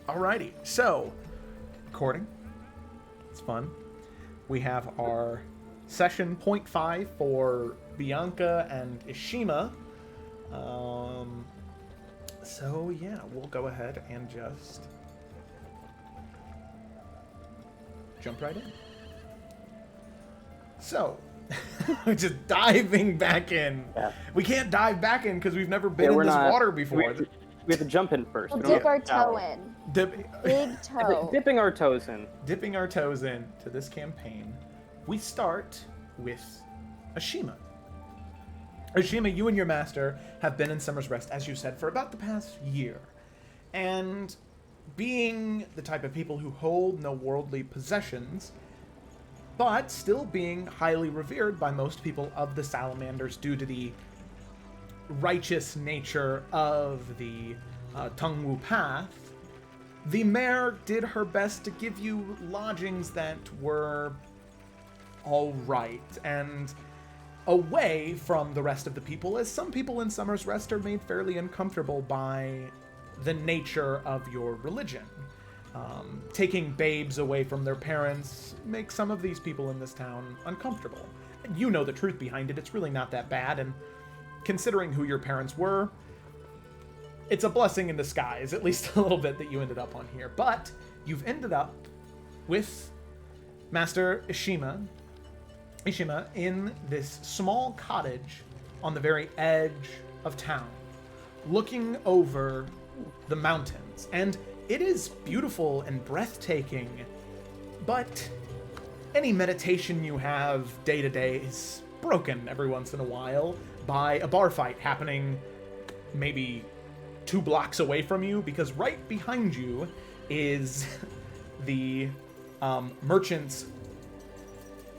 Alrighty, so, recording. It's fun. We have our session 0.5 for Bianca and Ishima. So yeah, we'll go ahead and just jump right in. So, just diving back in. Yeah. We can't dive back in because we've never been in this water before. We have to jump in first. We'll dip our toe in. Big toe. Dipping our toes in. Dipping our toes in to this campaign. We start with Ashima. Ashima, you and your master have been in Summer's Rest, as you said, for about the past year. And being the type of people who hold no worldly possessions, but still being highly revered by most people of the Salamanders due to the righteous nature of the Tungwu path, the mayor did her best to give you lodgings that were all right and away from the rest of the people, as some people in Summer's Rest are made fairly uncomfortable by the nature of your religion. Taking babes away from their parents makes some of these people in this town uncomfortable. You know the truth behind it, it's really not that bad, and considering who your parents were, it's a blessing in disguise, at least a little bit, that you ended up on here. But you've ended up with Master Ishima in this small cottage on the very edge of town, looking over the mountains. And it is beautiful and breathtaking, but any meditation you have day to day is broken every once in a while by a bar fight happening maybe 2 blocks away from you, because right behind you is the merchants'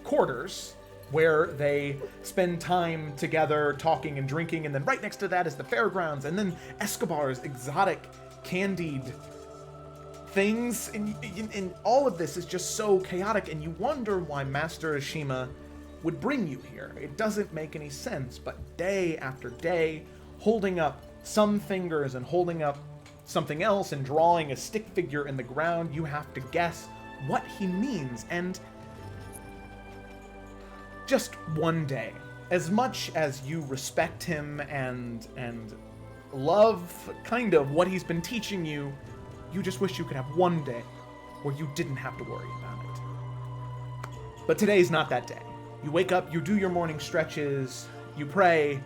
quarters, where they spend time together talking and drinking, and then right next to that is the fairgrounds, and then Escobar's exotic candied things, and all of this is just so chaotic, and you wonder why Master Ashima would bring you here. It doesn't make any sense, but day after day, holding up some fingers and holding up something else and drawing a stick figure in the ground, you have to guess what he means. And just one day, as much as you respect him and love kind of what he's been teaching you, you just wish you could have one day where you didn't have to worry about it. But today's not that day. You wake up, you do your morning stretches, you pray,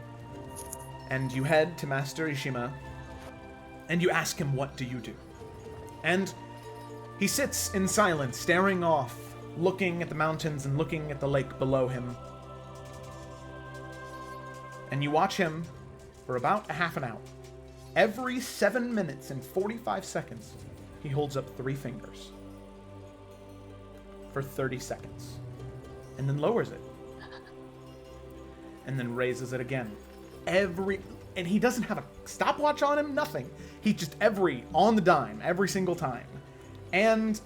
and you head to Master Ishima, and you ask him, what do you do? And he sits in silence, staring off, looking at the mountains and looking at the lake below him. And you watch him for about a half an hour. Every 7 minutes and 45 seconds, he holds up 3 fingers for 30 seconds, and then lowers it, and then raises it again. And he doesn't have a stopwatch on him, nothing. He just on the dime, every single time. And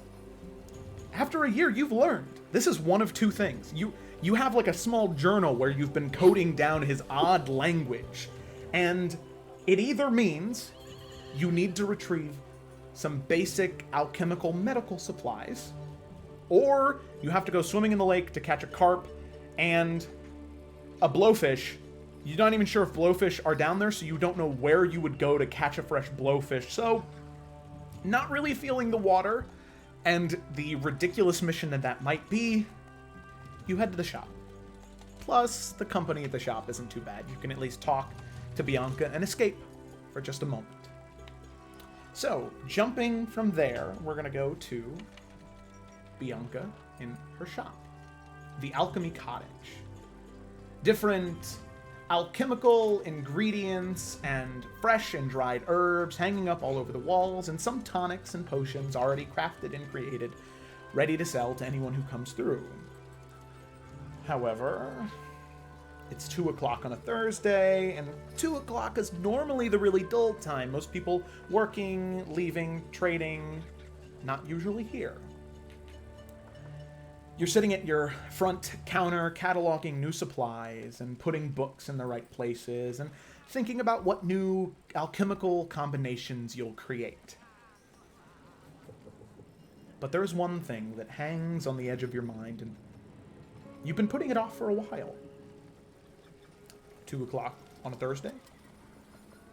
after a year, you've learned. This is one of 2 things. You have like a small journal where you've been coding down his odd language, and it either means you need to retrieve some basic alchemical medical supplies, or you have to go swimming in the lake to catch a carp and a blowfish. You're not even sure if blowfish are down there, so you don't know where you would go to catch a fresh blowfish. So, not really feeling the water and the ridiculous mission that might be, you head to the shop. Plus, the company at the shop isn't too bad. You can at least talk to Bianca and escape for just a moment. So, jumping from there, we're going to go to Bianca in her shop. The Alchemy Cottage. Different alchemical ingredients and fresh and dried herbs hanging up all over the walls, and some tonics and potions already crafted and created, ready to sell to anyone who comes through. However, it's 2 o'clock on a Thursday, and 2 o'clock is normally the really dull time. Most people working, leaving, trading, not usually here. You're sitting at your front counter cataloging new supplies and putting books in the right places and thinking about what new alchemical combinations you'll create. But there is one thing that hangs on the edge of your mind, and you've been putting it off for a while. 2 o'clock on a Thursday?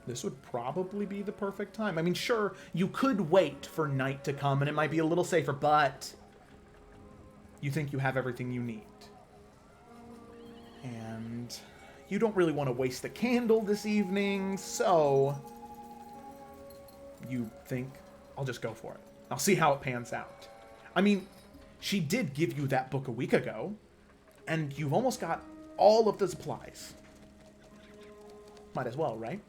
This would probably be the perfect time. I mean, sure, you could wait for night to come, and it might be a little safer, but you think you have everything you need. And you don't really want to waste the candle this evening, so you think, I'll just go for it. I'll see how it pans out. I mean, she did give you that book a week ago, and you've almost got all of the supplies. Might as well, right?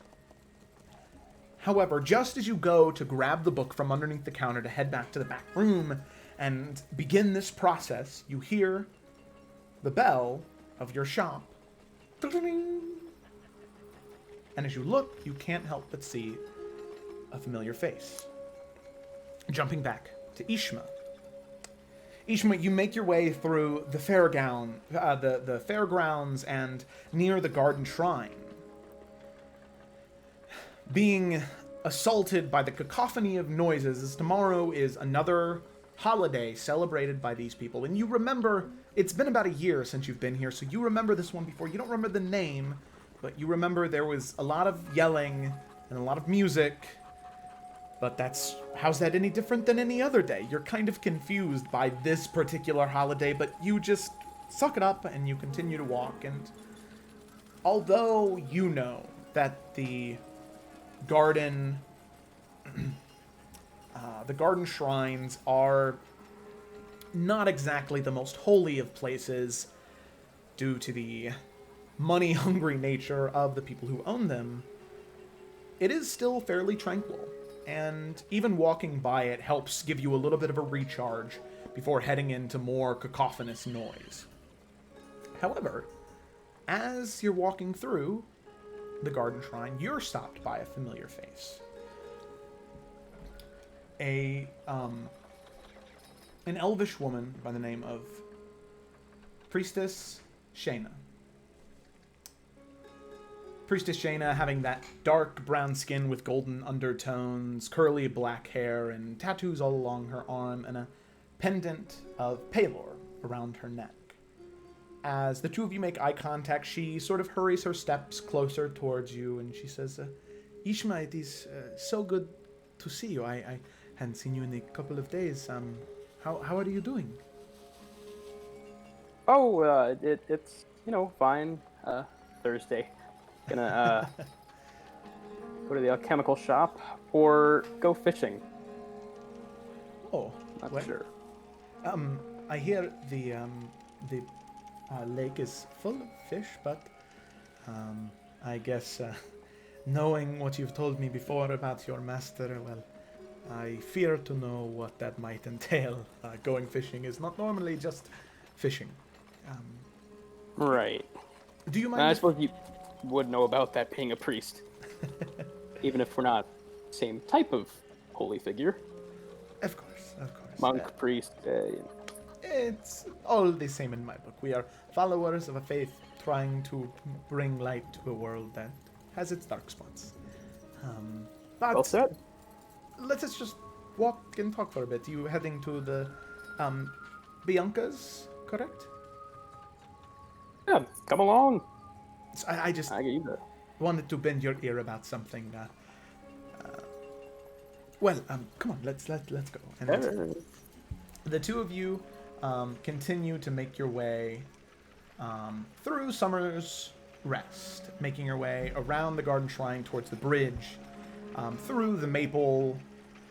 However, just as you go to grab the book from underneath the counter to head back to the back room and begin this process, you hear the bell of your shop. And as you look, you can't help but see a familiar face. Jumping back to Ishma. Ishma, you make your way through the the fairgrounds and near the garden shrine. Being assaulted by the cacophony of noises, as tomorrow is another holiday celebrated by these people. And you remember, it's been about a year since you've been here, so you remember this one before. You don't remember the name, but you remember there was a lot of yelling and a lot of music. But how's that any different than any other day? You're kind of confused by this particular holiday, but you just suck it up and you continue to walk. And although you know that the garden shrines are not exactly the most holy of places due to the money-hungry nature of the people who own them, it is still fairly tranquil. And even walking by it helps give you a little bit of a recharge before heading into more cacophonous noise. However, as you're walking through the garden shrine, you're stopped by a familiar face. An elvish woman by the name of Priestess Shayna. Priestess Shayna, having that dark brown skin with golden undertones, curly black hair, and tattoos all along her arm, and a pendant of Palor around her neck. As the two of you make eye contact, she sort of hurries her steps closer towards you, and she says, Ishma, it is so good to see you. I hadn't seen you in a couple of days. How are you doing? Oh, it's, fine. Thursday. Gonna go to the alchemical shop or go fishing. Oh, not sure. I hear the lake is full of fish, but I guess knowing what you've told me before about your master, well, I fear to know what that might entail. Going fishing is not normally just fishing. Right. Do you mind? I suppose you would know about that being a priest, even if we're not same type of holy figure. Of course. Monk, priest. It's all the same in my book. We are followers of a faith trying to bring light to a world that has its dark spots. But well said. Let's just walk and talk for a bit. You heading to the Bianca's, correct? Yeah, come along. So I just wanted to bend your ear about something. Come on, let's go. And the two of you continue to make your way through Summer's Rest, making your way around the garden shrine towards the bridge, through the maple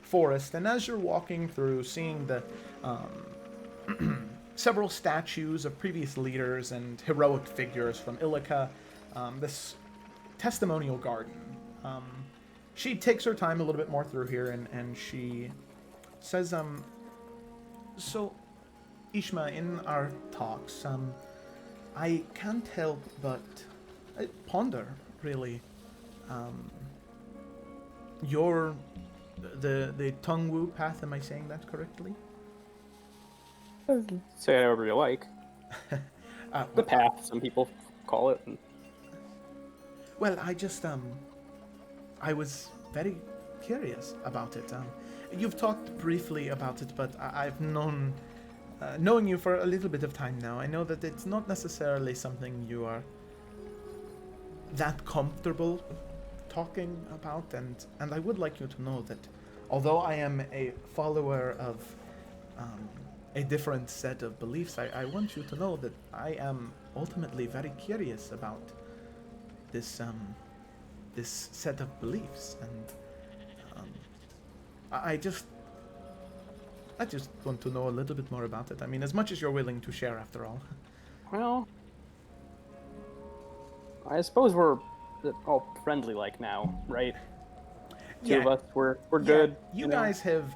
forest, and as you're walking through, seeing the several statues of previous leaders and heroic figures from Illica, this testimonial garden. She takes her time a little bit more through here, and she says, so, Ishma, in our talks, I can't help but ponder, really, the Tongwu path, am I saying that correctly? Say it however you like. The path, some people call it. Well, I just, I was very curious about it. you've talked briefly about it, but I've knowing you for a little bit of time now, I know that it's not necessarily something you are that comfortable talking about, and I would like you to know that although I am a follower of a different set of beliefs, I want you to know that I am ultimately very curious about this set of beliefs, and I just want to know a little bit more about it. I mean, as much as you're willing to share, after all. Well, I suppose we're all friendly like now, right? Two of us, we're good. You guys have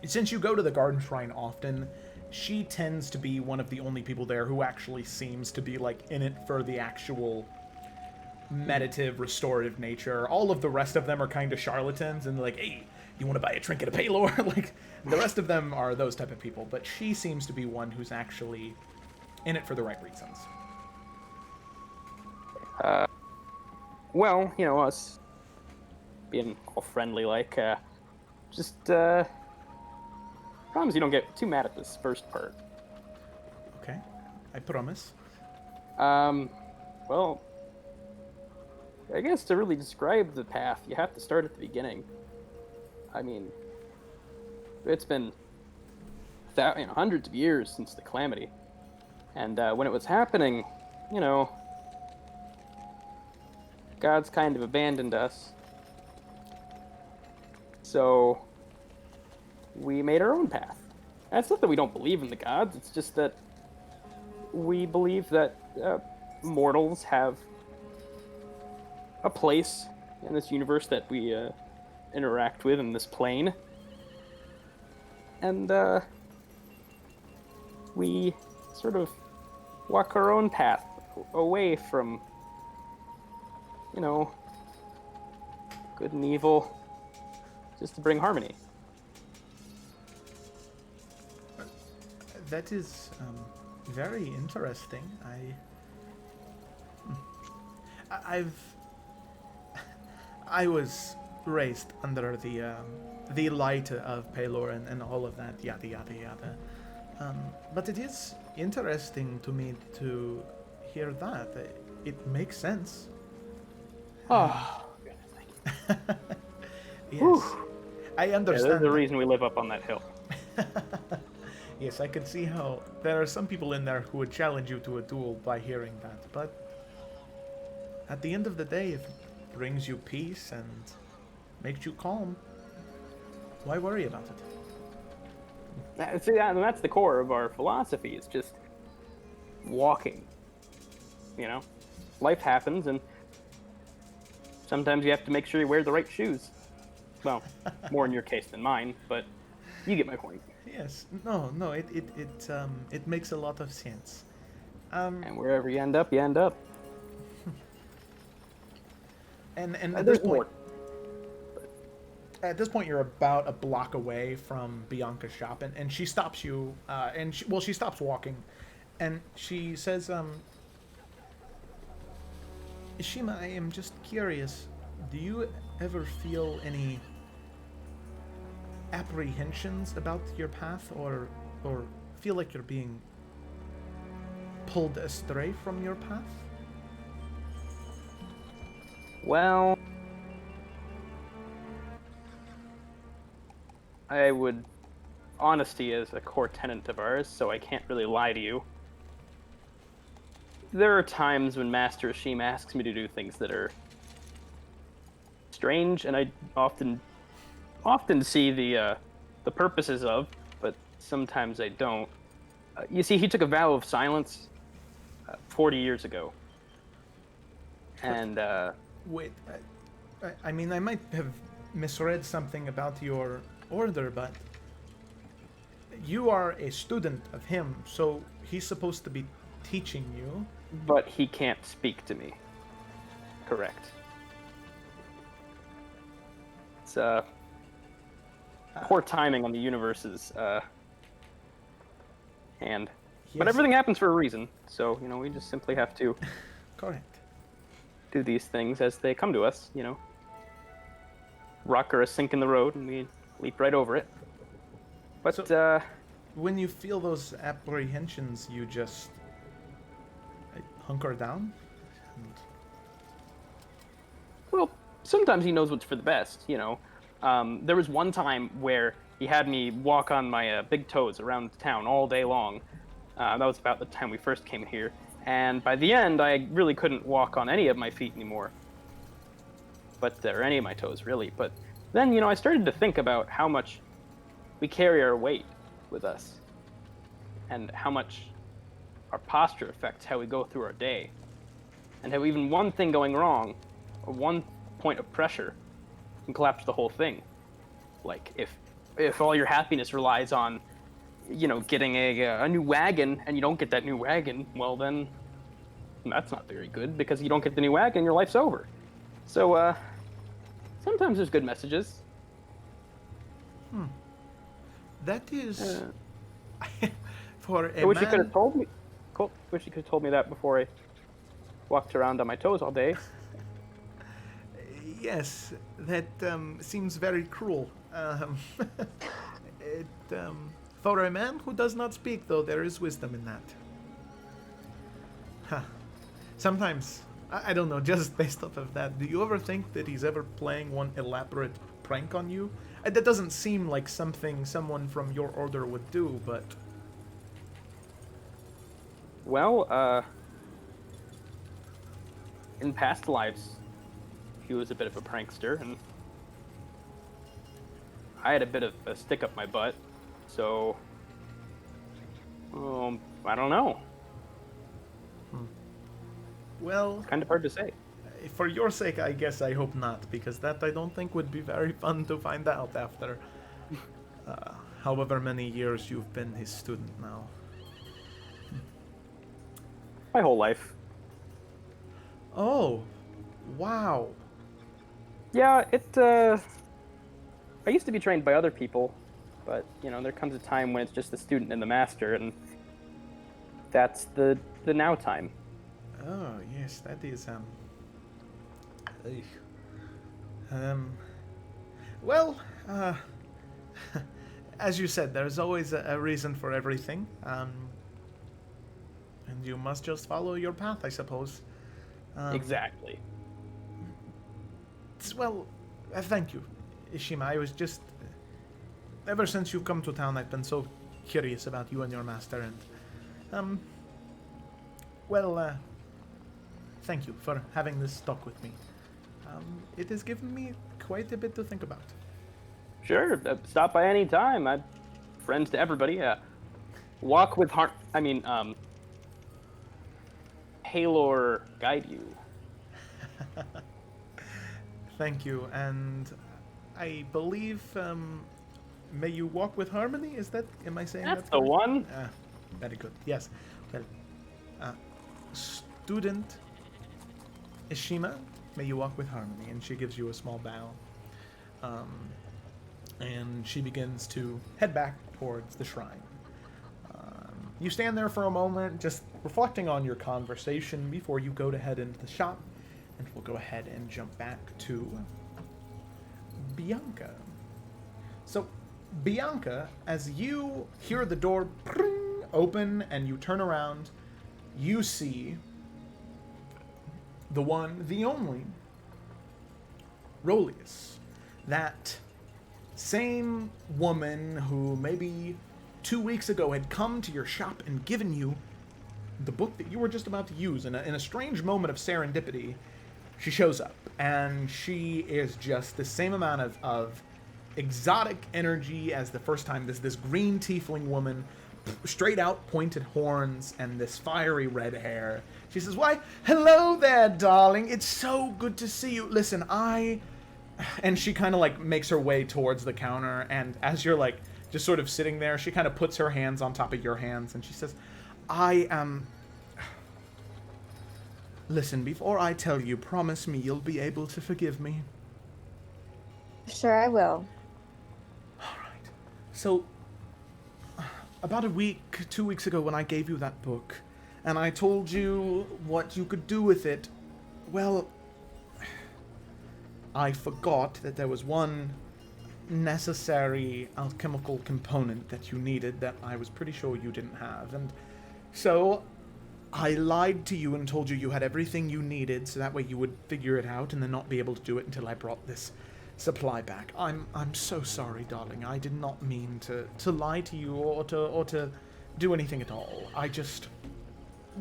since you go to the Garden Shrine often, she tends to be one of the only people there who actually seems to be like in it for the actual meditative, restorative nature. All of the rest of them are kind of charlatans and like, hey, you want to buy a trinket of Paylor? Like, the rest of them are those type of people, but she seems to be one who's actually in it for the right reasons. Well, you know, us being all friendly like, just, promise you don't get too mad at this first part. Okay, I promise. Well, I guess to really describe the path, you have to start at the beginning. I mean, it's been hundreds of years since the calamity. And when it was happening, you know, God's kind of abandoned us. So we made our own path. And it's not that we don't believe in the gods, it's just that we believe that mortals have a place in this universe that we interact with in this plane. And we sort of walk our own path away from, you know, good and evil, just to bring harmony. That is very interesting. I was raised under the light of Paylor and all of that, yada yada yada. But it is interesting to me to hear that. It makes sense. Oh, goodness, thank you. Yes, Whew. I understand. There's a reason we live up on that hill. Yes, I can see how there are some people in there who would challenge you to a duel by hearing that, but at the end of the day, if it brings you peace and makes you calm, why worry about it? See, that's the core of our philosophy. It's just walking. You know, life happens, and sometimes you have to make sure you wear the right shoes. Well, more in your case than mine, but you get my point. Yes, no, it makes a lot of sense. And wherever you end up, you end up. And at this point, you're about a block away from Bianca's shop, and she stops you, she stops walking, and she says, Ishima, I am just curious, do you ever feel any apprehensions about your path, or feel like you're being pulled astray from your path? Well, honesty is a core tenet of ours, so I can't really lie to you. There are times when Master Ashim asks me to do things that are strange, and I often see the purposes of, but sometimes I don't. You see, he took a vow of silence 40 years ago. And, Wait, I mean, I might have misread something about your order, but you are a student of him, so he's supposed to be teaching you. But he can't speak to me. Correct. It's, poor timing on the universe's hand. Yes. But everything happens for a reason, so, you know, we just simply have to Correct. do these things as they come to us, you know. rock or a sink in the road, and we leap right over it. But, So, when you feel those apprehensions, you just hunker down? Well, sometimes he knows what's for the best, you know. There was one time where he had me walk on my big toes around town all day long. That was about the time we first came here. And by the end, I really couldn't walk on any of my feet anymore. Or any of my toes, really. But then, you know, I started to think about how much we carry our weight with us. And how much our posture affects how we go through our day. And how even one thing going wrong, or one point of pressure, can collapse the whole thing. Like, if all your happiness relies on, you know, getting a new wagon, and you don't get that new wagon, well then, that's not very good, because you don't get the new wagon, your life's over. So, sometimes there's good messages. That is... for a I wish man... you could have told me... Cool. Wish you could have told me that before I walked around on my toes all day. Yes, that seems very cruel. For a man who does not speak, though, there is wisdom in that. Huh. Sometimes, I don't know, just based off of that, do you ever think that he's ever playing one elaborate prank on you? That doesn't seem like something someone from your order would do, but... Well, in past lives, he was a bit of a prankster, and I had a bit of a stick up my butt, so... I don't know. Well... It's kind of hard to say. For your sake, I guess I hope not, because that I don't think would be very fun to find out after however many years you've been his student now. My whole life. Oh, wow. Yeah, I used to be trained by other people, but, you know, there comes a time when it's just the student and the master, and that's the now time. Oh, yes, that is, well, as you said, there's always a reason for everything, and you must just follow your path, I suppose. Exactly. Well, thank you, Ishima. I was just... ever since you've come to town, I've been so curious about you and your master, and... thank you for having this talk with me. It has given me quite a bit to think about. Sure, stop by any time. I'm friends to everybody. Walk with heart. Halor guide you. Thank you, and I believe, may you walk with harmony? Is that, am I saying That's that? the one. Very good, yes. Well, student Ishima, may you walk with harmony. And she gives you a small bow. And she begins to head back towards the shrine. You stand there for a moment, just reflecting on your conversation before you go to head into the shop. And we'll go ahead and jump back to Bianca. So, Bianca, as you hear the door open and you turn around, you see the one, the only, Rolius. That same woman who maybe 2 weeks ago had come to your shop and given you the book that you were just about to use. In a strange moment of serendipity, she shows up, and she is just the same amount of exotic energy as the first time. This green tiefling woman, straight out pointed horns, and this fiery red hair. She says, "Why, hello there, darling. It's so good to see you. Listen, And she kind of, like, makes her way towards the counter, and as you're, like, just sort of sitting there, she kind of puts her hands on top of your hands, and she says, I am... Listen, before I tell you, promise me you'll be able to forgive me. Sure I will. Alright. So, about a week, 2 weeks ago when I gave you that book, and I told you what you could do with it, well... I forgot that there was one necessary alchemical component that you needed that I was pretty sure you didn't have. And so I lied to you and told you you had everything you needed so that way you would figure it out and then not be able to do it until I brought this supply back. I'm so sorry, darling. I did not mean to lie to you or to do anything at all. I just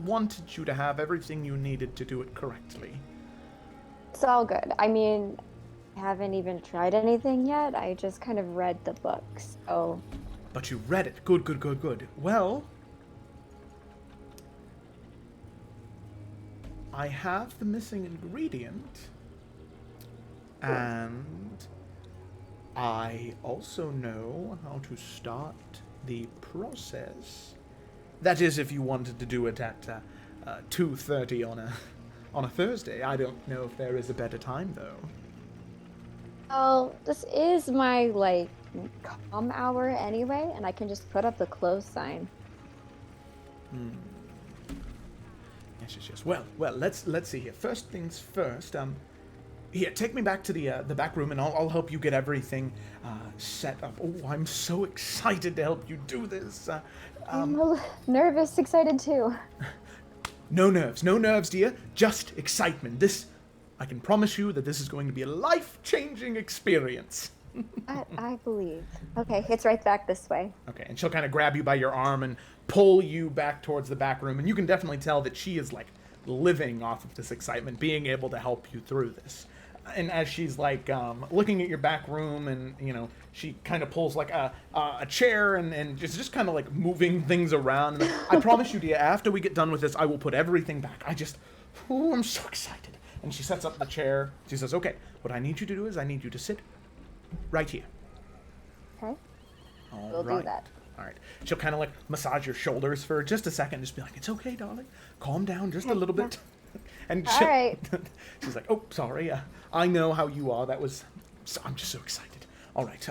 wanted you to have everything you needed to do it correctly. It's all good. I mean, I haven't even tried anything yet. I just kind of read the books. So. But you read it. Good. Well, I have the missing ingredient, and I also know how to start the process. That is, if you wanted to do it at 2:30 on a Thursday. I don't know if there is a better time, though. Oh, this is my, calm hour anyway, and I can just put up the close sign. Yes. Well, let's see here. First things first, here, take me back to the back room, and I'll help you get everything set up. Oh, I'm so excited to help you do this. I'm a little nervous, excited too. No nerves, dear. Just excitement. I can promise you that this is going to be a life-changing experience. I believe. Okay, it's right back this way. Okay, and she'll kind of grab you by your arm and pull you back towards the back room, and you can definitely tell that she is, living off of this excitement, being able to help you through this. And as she's, looking at your back room, and, she kind of pulls, a chair and just kind of, moving things around. And I promise you, dear, after we get done with this, I will put everything back. I'm so excited. And she sets up the chair. She says, okay, what I need you to do is I need you to sit right here. Okay. We'll do that. All right. She'll kind of massage your shoulders for just a second. Just be like, it's okay, darling. Calm down just a little bit. And all right. She's like, oh, sorry. I know how you are. I'm just so excited. All right.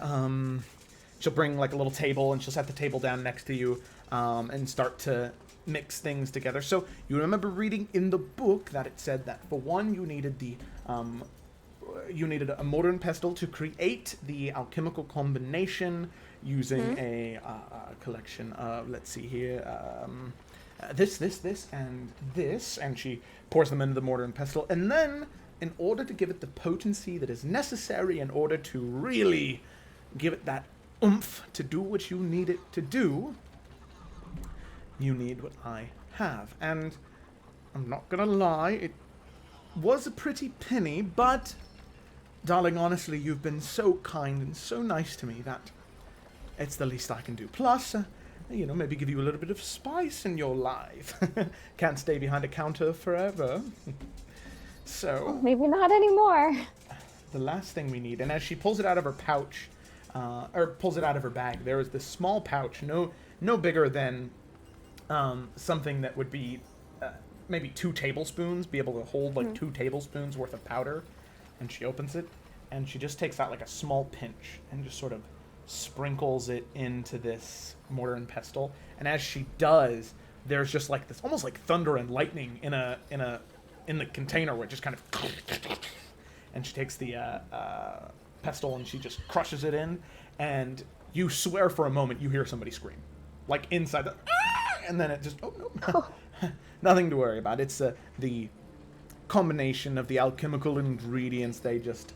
She'll bring a little table, and she'll set the table down next to you and start to mix things together. So you remember reading in the book that it said that for one, you needed a mortar and pestle to create the alchemical combination using a collection of, let's see here, this, and this, and she pours them into the mortar and pestle, and then, in order to give it the potency that is necessary in order to really give it that oomph to do what you need it to do, you need what I have. And I'm not gonna lie, it was a pretty penny, but darling, honestly, you've been so kind and so nice to me that it's the least I can do. Plus, maybe give you a little bit of spice in your life. Can't stay behind a counter forever. So, maybe not anymore. The last thing we need, and as she pulls it out of her pouch, or pulls it out of her bag, there is this small pouch, no bigger than something that would be maybe 2 tablespoons, be able to hold 2 tablespoons worth of powder. And she opens it, and she just takes out a small pinch and just sort of sprinkles it into this mortar and pestle. And as she does, there's just this almost like thunder and lightning in the container, where it just kind of, and she takes the pestle and she just crushes it in, and you swear for a moment you hear somebody scream, inside the, and then it just, oh no, nothing to worry about. It's the combination of the alchemical ingredients. They just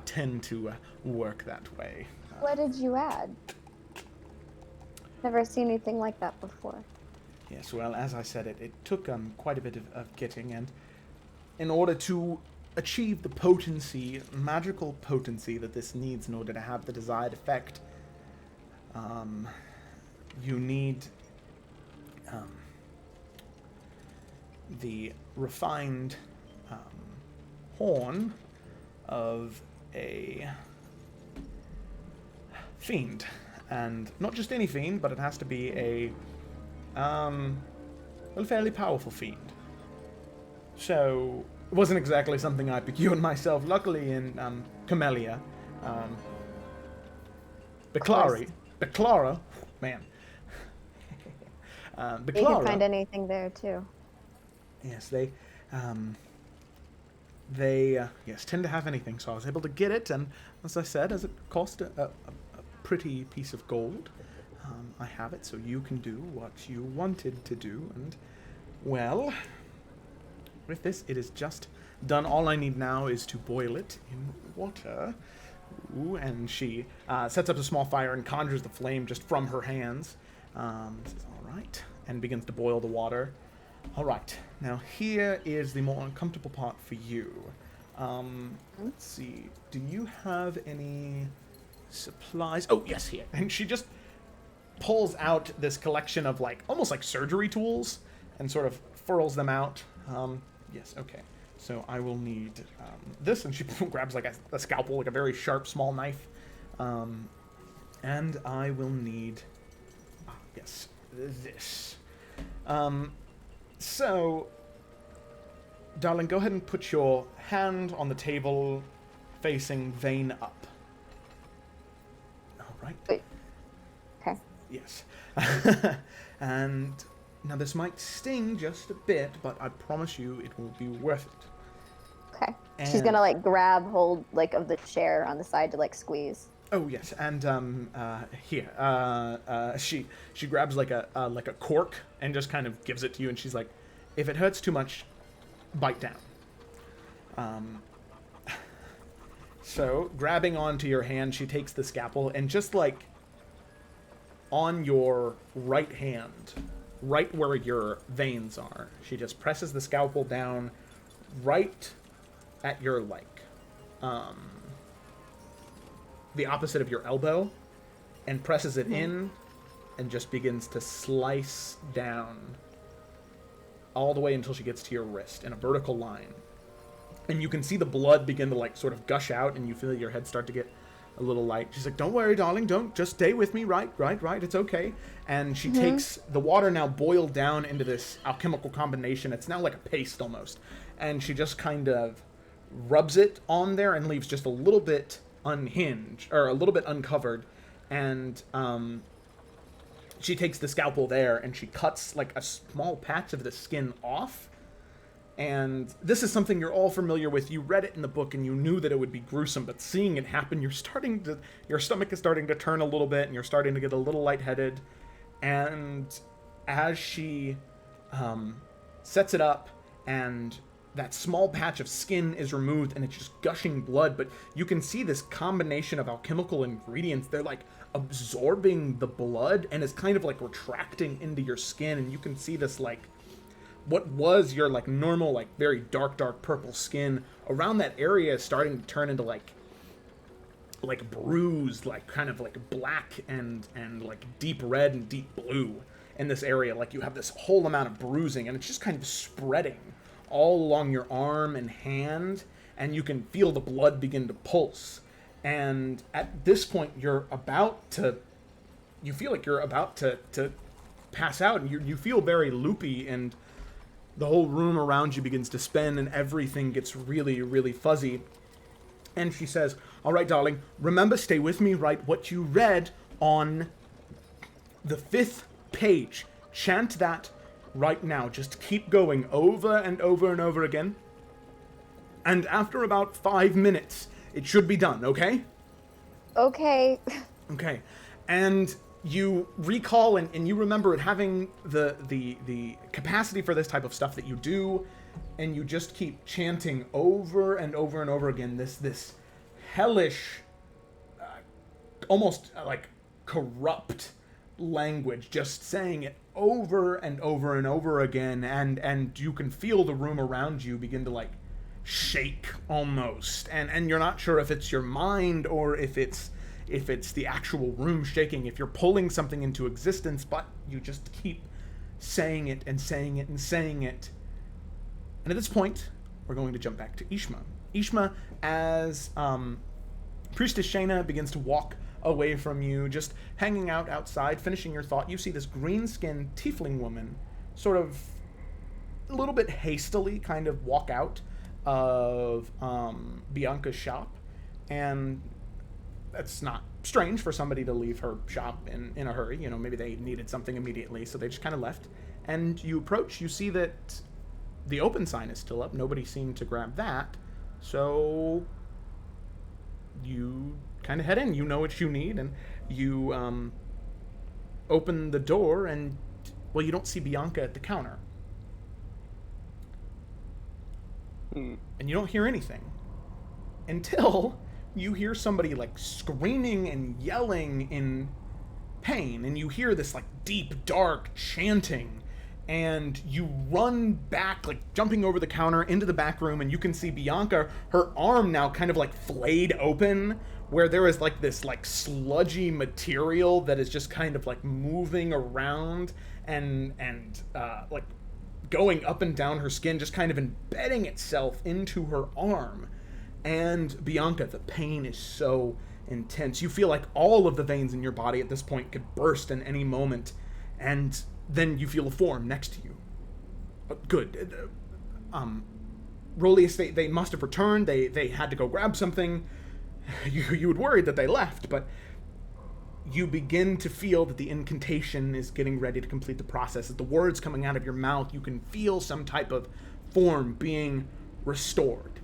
tend to work that way. What did you add? Never seen anything like that before. Yes, well, as I said, it took quite a bit of getting, and in order to achieve the potency, magical potency that this needs in order to have the desired effect, you need the refined horn of a fiend. And not just any fiend, but it has to be a fairly powerful fiend. So it wasn't exactly something I procured myself. Luckily in Camellia, Baclara, man. You can find anything there too. Yes, they they, yes, tend to have anything. So I was able to get it, and as I said, as it cost a pretty piece of gold, I have it, so you can do what you wanted to do, and, well, with this, it is just done. All I need now is to boil it in water. Ooh, and she sets up a small fire and conjures the flame just from her hands. Says, all right, and begins to boil the water. All right, now here is the more uncomfortable part for you. Let's see, do you have any supplies? Oh, yes, here. And she just pulls out this collection of, like, almost like surgery tools and sort of furls them out. Yes, okay. So I will need this, and she grabs like a scalpel, like a very sharp, small knife. And I will need, yes, this. So, darling, go ahead and put your hand on the table facing vein up. All right. Wait. Okay. Yes. And now this might sting just a bit, but I promise you it will be worth it. Okay. And She's gonna like grab hold like of the chair on the side to like squeeze. oh yes, and here, she grabs like a cork and just kind of gives it to you, and she's like, if it hurts too much, bite down. So grabbing onto your hand, she takes the scalpel and just like on your right hand, right where your veins are, she just presses the scalpel down right at your like the opposite of your elbow, and presses it in and just begins to slice down all the way until she gets to your wrist in a vertical line. And you can see the blood begin to like sort of gush out, and you feel your head start to get a little light. She's like, don't worry, darling, just stay with me, right, it's okay. And she takes the water, now boiled down into this alchemical combination. It's now like a paste almost. And she just kind of rubs it on there and leaves just a little bit unhinged, or a little bit uncovered. And she takes the scalpel there and she cuts like a small patch of the skin off. And this is something you're all familiar with. You read it in the book and you knew that it would be gruesome, but seeing it happen, your stomach is starting to turn a little bit, and you're starting to get a little lightheaded. And as she sets it up, and that small patch of skin is removed, and it's just gushing blood, but you can see this combination of alchemical ingredients. They're like absorbing the blood, and it's kind of like retracting into your skin, and you can see this like what was your like normal like very dark purple skin around that area is starting to turn into like bruised, like kind of like black and like deep red and deep blue in this area. Like you have this whole amount of bruising, and it's just kind of spreading all along your arm and hand, and you can feel the blood begin to pulse. And at this point you feel like you're about to pass out, and you feel very loopy, and the whole room around you begins to spin, and everything gets really, really fuzzy. And she says, all right, darling, remember, stay with me, right? What you read on the 5th page. Chant that right now. Just keep going over and over and over again. And after about 5 minutes, it should be done, okay? Okay. Okay. And you recall and you remember it having the capacity for this type of stuff that you do, and you just keep chanting over and over and over again this hellish, almost like corrupt language, just saying it over and over and over again, and you can feel the room around you begin to like shake almost, and you're not sure if it's your mind or if it's the actual room shaking, if you're pulling something into existence, but you just keep saying it and saying it and saying it. And at this point, we're going to jump back to Ishma. Ishma, as Priestess Shayna begins to walk away from you, just hanging out outside, finishing your thought, you see this green-skinned tiefling woman sort of a little bit hastily kind of walk out of Bianca's shop, and that's not strange for somebody to leave her shop in a hurry. You know, maybe they needed something immediately, so they just kind of left. And you approach, you see that the open sign is still up. Nobody seemed to grab that. So you kind of head in. You know what you need, and you open the door, and well, you don't see Bianca at the counter, Hmm. and you don't hear anything until you hear somebody like screaming and yelling in pain, and you hear this like deep, dark chanting, and you run back, like jumping over the counter into the back room, and you can see Bianca, her arm now kind of like flayed open, where there is like this like sludgy material that is just kind of like moving around and like going up and down her skin, just kind of embedding itself into her arm. And Bianca, the pain is so intense. You feel like all of the veins in your body at this point could burst in any moment, and then you feel a form next to you. Good. Rolius, they must have returned. They had to go grab something. You would worry that they left, but you begin to feel that the incantation is getting ready to complete the process. As the words coming out of your mouth, you can feel some type of form being restored.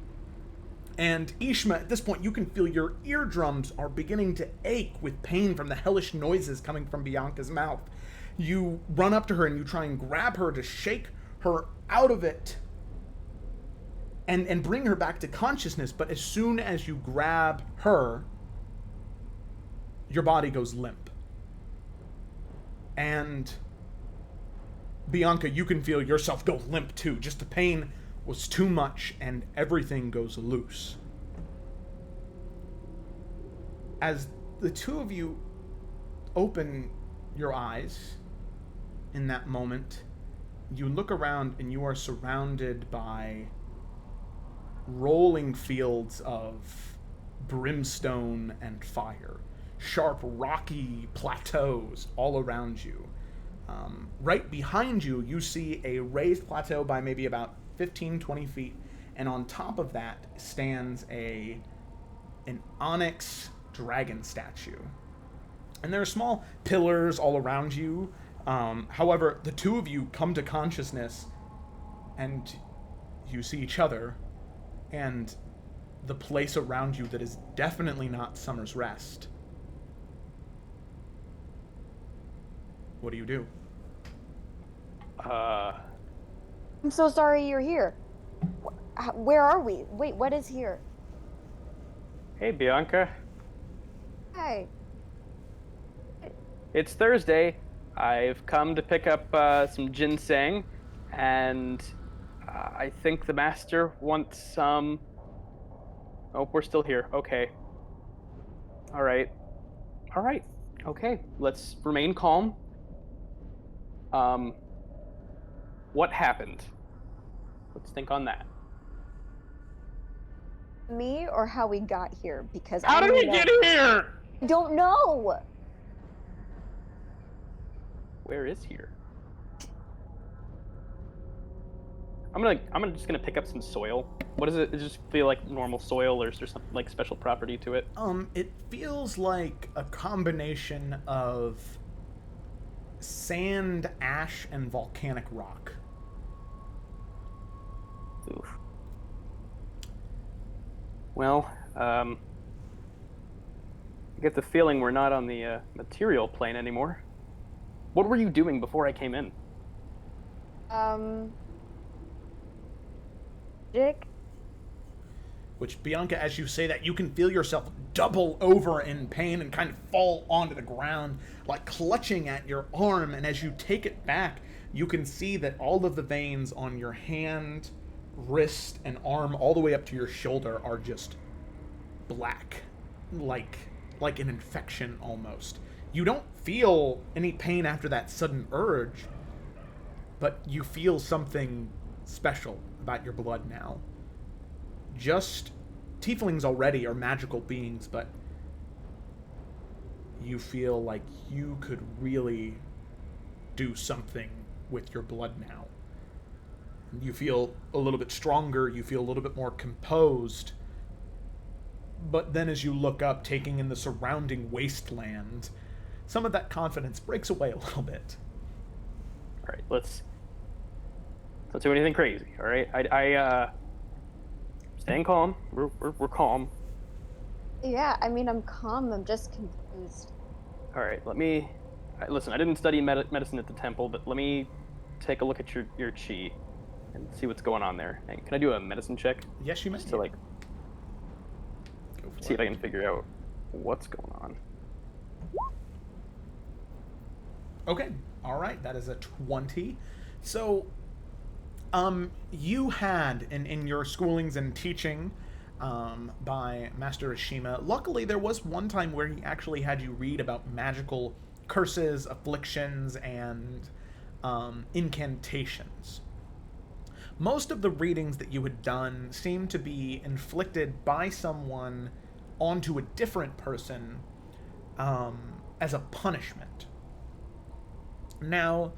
And Ishma, at this point, you can feel your eardrums are beginning to ache with pain from the hellish noises coming from Bianca's mouth. You run up to her and you try and grab her to shake her out of it and bring her back to consciousness, but as soon as you grab her, your body goes limp. And Bianca, you can feel yourself go limp too. Just the pain was too much and everything goes loose. As the two of you open your eyes in that moment, you look around and you are surrounded by rolling fields of brimstone and fire. Sharp, rocky plateaus all around you. Right behind you, you see a raised plateau by maybe about 15-20 feet, and on top of that stands an onyx dragon statue. And there are small pillars all around you. However, the two of you come to consciousness, and you see each other, and the place around you that is definitely not Summer's Rest. What do you do? I'm so sorry you're here. Where are we? Wait, what is here? Hey, Bianca. Hey. It's Thursday. I've come to pick up some ginseng, and I think the master wants some. Oh, we're still here. Okay. All right. Okay. Let's remain calm. What happened? Let's think on that. Me or how we got here? Because How I did don't we know. get here? I don't know. Where is here? I'm just gonna pick up some soil. What is it? Does it just feel like normal soil, or is there some like special property to it? It feels like a combination of sand, ash, and volcanic rock. Oof. Well, I get the feeling we're not on the material plane anymore. What were you doing before I came in? Dick? Which, Bianca, as you say that, you can feel yourself double over in pain and kind of fall onto the ground, like clutching at your arm, and as you take it back, you can see that all of the veins on your hand, wrist, and arm, all the way up to your shoulder, are just black, like an infection almost. You don't feel any pain after that sudden urge, but you feel something special about your blood now. Just, tieflings already are magical beings, but you feel like you could really do something with your blood now. You feel a little bit stronger, you feel a little bit more composed, but then as you look up, taking in the surrounding wasteland, some of that confidence breaks away a little bit. All right, let's don't do anything crazy. All right, Staying calm. We're calm. Yeah, I mean, I'm calm. I'm just confused. All right, listen, I didn't study medicine at the temple, but let me take a look at your chi and see what's going on there. Hey, can I do a medicine check? Yes, you may. Just to, like, Go for see if it. I can figure out what's going on. Okay. All right. That is a 20. So, you had in your schoolings and teaching by Master Ashima, luckily there was one time where he actually had you read about magical curses, afflictions, and incantations. Most of the readings that you had done seemed to be inflicted by someone onto a different person as a punishment. Now,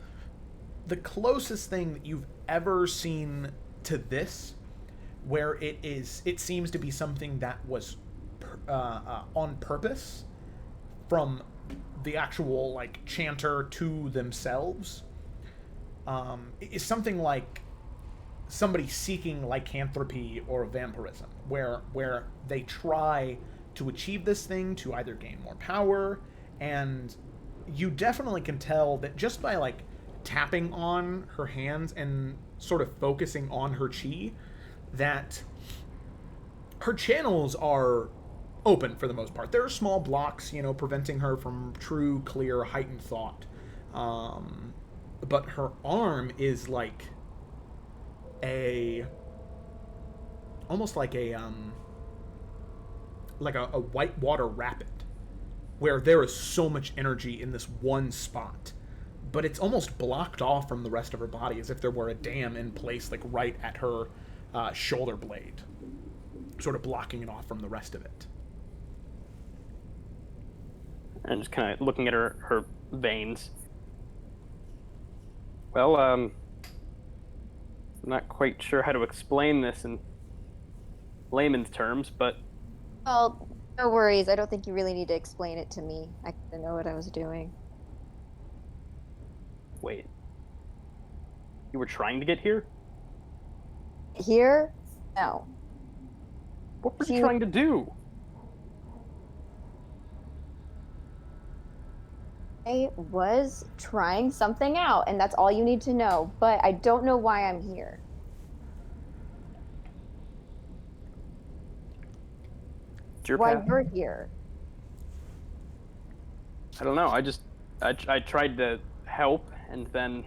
the closest thing that you've ever seen to this, where it seems to be something that was on purpose from the actual like chanter to themselves, is something like somebody seeking lycanthropy or vampirism, where they try to achieve this thing to either gain more power, and you definitely can tell that just by like tapping on her hands and sort of focusing on her chi, that her channels are open for the most part. There are small blocks, preventing her from true, clear, heightened thought. But her arm is like a almost like a whitewater rapid, where there is so much energy in this one spot, but it's almost blocked off from the rest of her body, as if there were a dam in place, like right at her shoulder blade, sort of blocking it off from the rest of it. And just kind of looking at her veins. Well, I'm not quite sure how to explain this in layman's terms, but Well, no worries. I don't think you really need to explain it to me. I kind of know what I was doing. wait. You were trying to get here? Here? No. What were you trying to do? I was trying something out, and that's all you need to know. But I don't know why I'm here. It's your Why path? you're here. I don't know. I tried to help, and then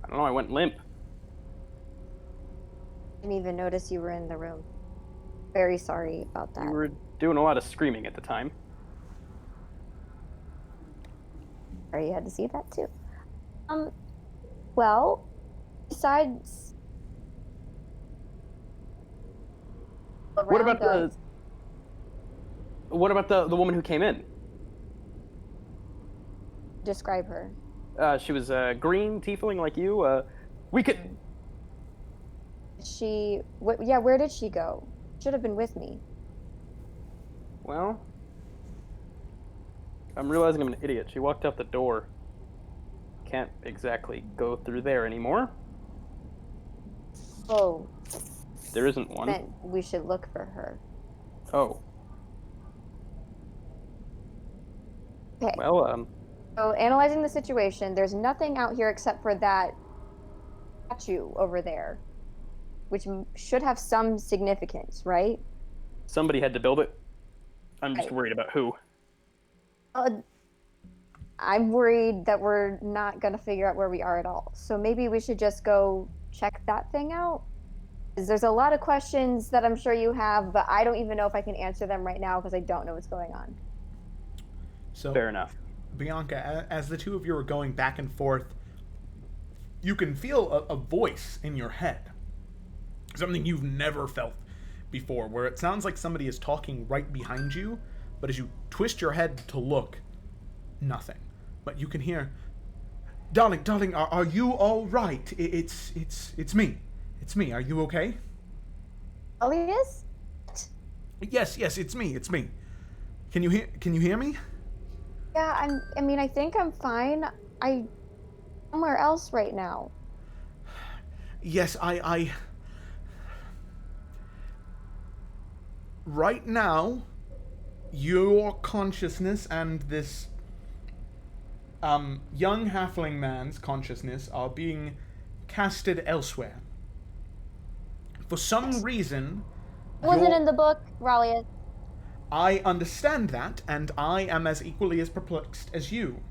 I don't know. I went limp. Didn't even notice you were in the room. Very sorry about that. You were doing a lot of screaming at the time. Sorry you had to see that too. Well, besides What about around us, the woman who came in? describe her. She was green, tiefling like you. We could. Yeah, where did she go? Should have been with me. Well, I'm realizing I'm an idiot. She walked out the door. Can't exactly go through there anymore. Oh, There isn't one. then we should look for her. Oh. Okay. Well, So analyzing the situation, there's nothing out here except for that statue over there, which should have some significance, right? somebody had to build it. I'm just Right. worried about who. I'm worried that we're not going to figure out where we are at all. So maybe we should just go check that thing out. 'Cause there's a lot of questions that I'm sure you have, but I don't even know if I can answer them right now because I don't know what's going on. So, Fair enough. Bianca, as the two of you are going back and forth, you can feel a voice in your head. Something you've never felt before, where it sounds like somebody is talking right behind you, but as you twist your head to look, nothing. But you can hear, darling, are you all right? It's me. It's me. Are you okay? Elias? Yes, it's me. Can you hear me? Yeah, I think I'm fine. I'm somewhere else right now. Yes, right now, your consciousness and this young halfling man's consciousness are being casted elsewhere. For some reason, Wasn't your- in the book, Ralia. I understand that, and I am as equally as perplexed as you.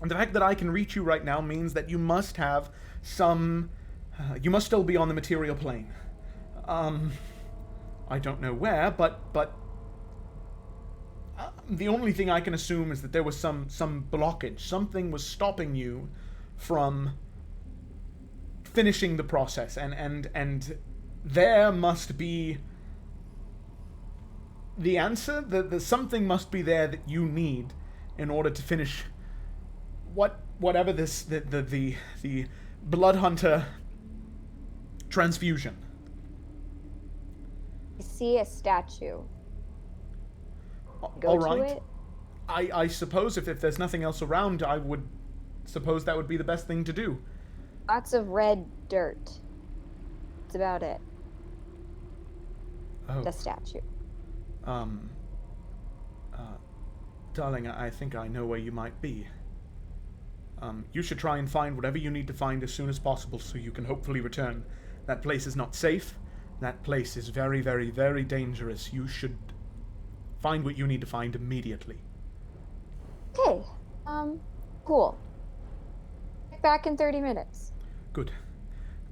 And the fact that I can reach you right now means that you must have some. You must still be on the material plane. I don't know where, but the only thing I can assume is that there was some blockage. Something was stopping you from finishing the process, and there must be the answer. The something must be there that you need in order to finish whatever this the blood hunter transfusion. I see a statue. Go All to right. it. I suppose if there's nothing else around, I would suppose that would be the best thing to do. Lots of red dirt. That's about it. Oh, The statue. darling, I think I know where you might be. You should try and find whatever you need to find as soon as possible so you can hopefully return. That place is not safe. That place is very, very, very dangerous. You should find what you need to find immediately. Okay. Cool. Back in 30 minutes. Good.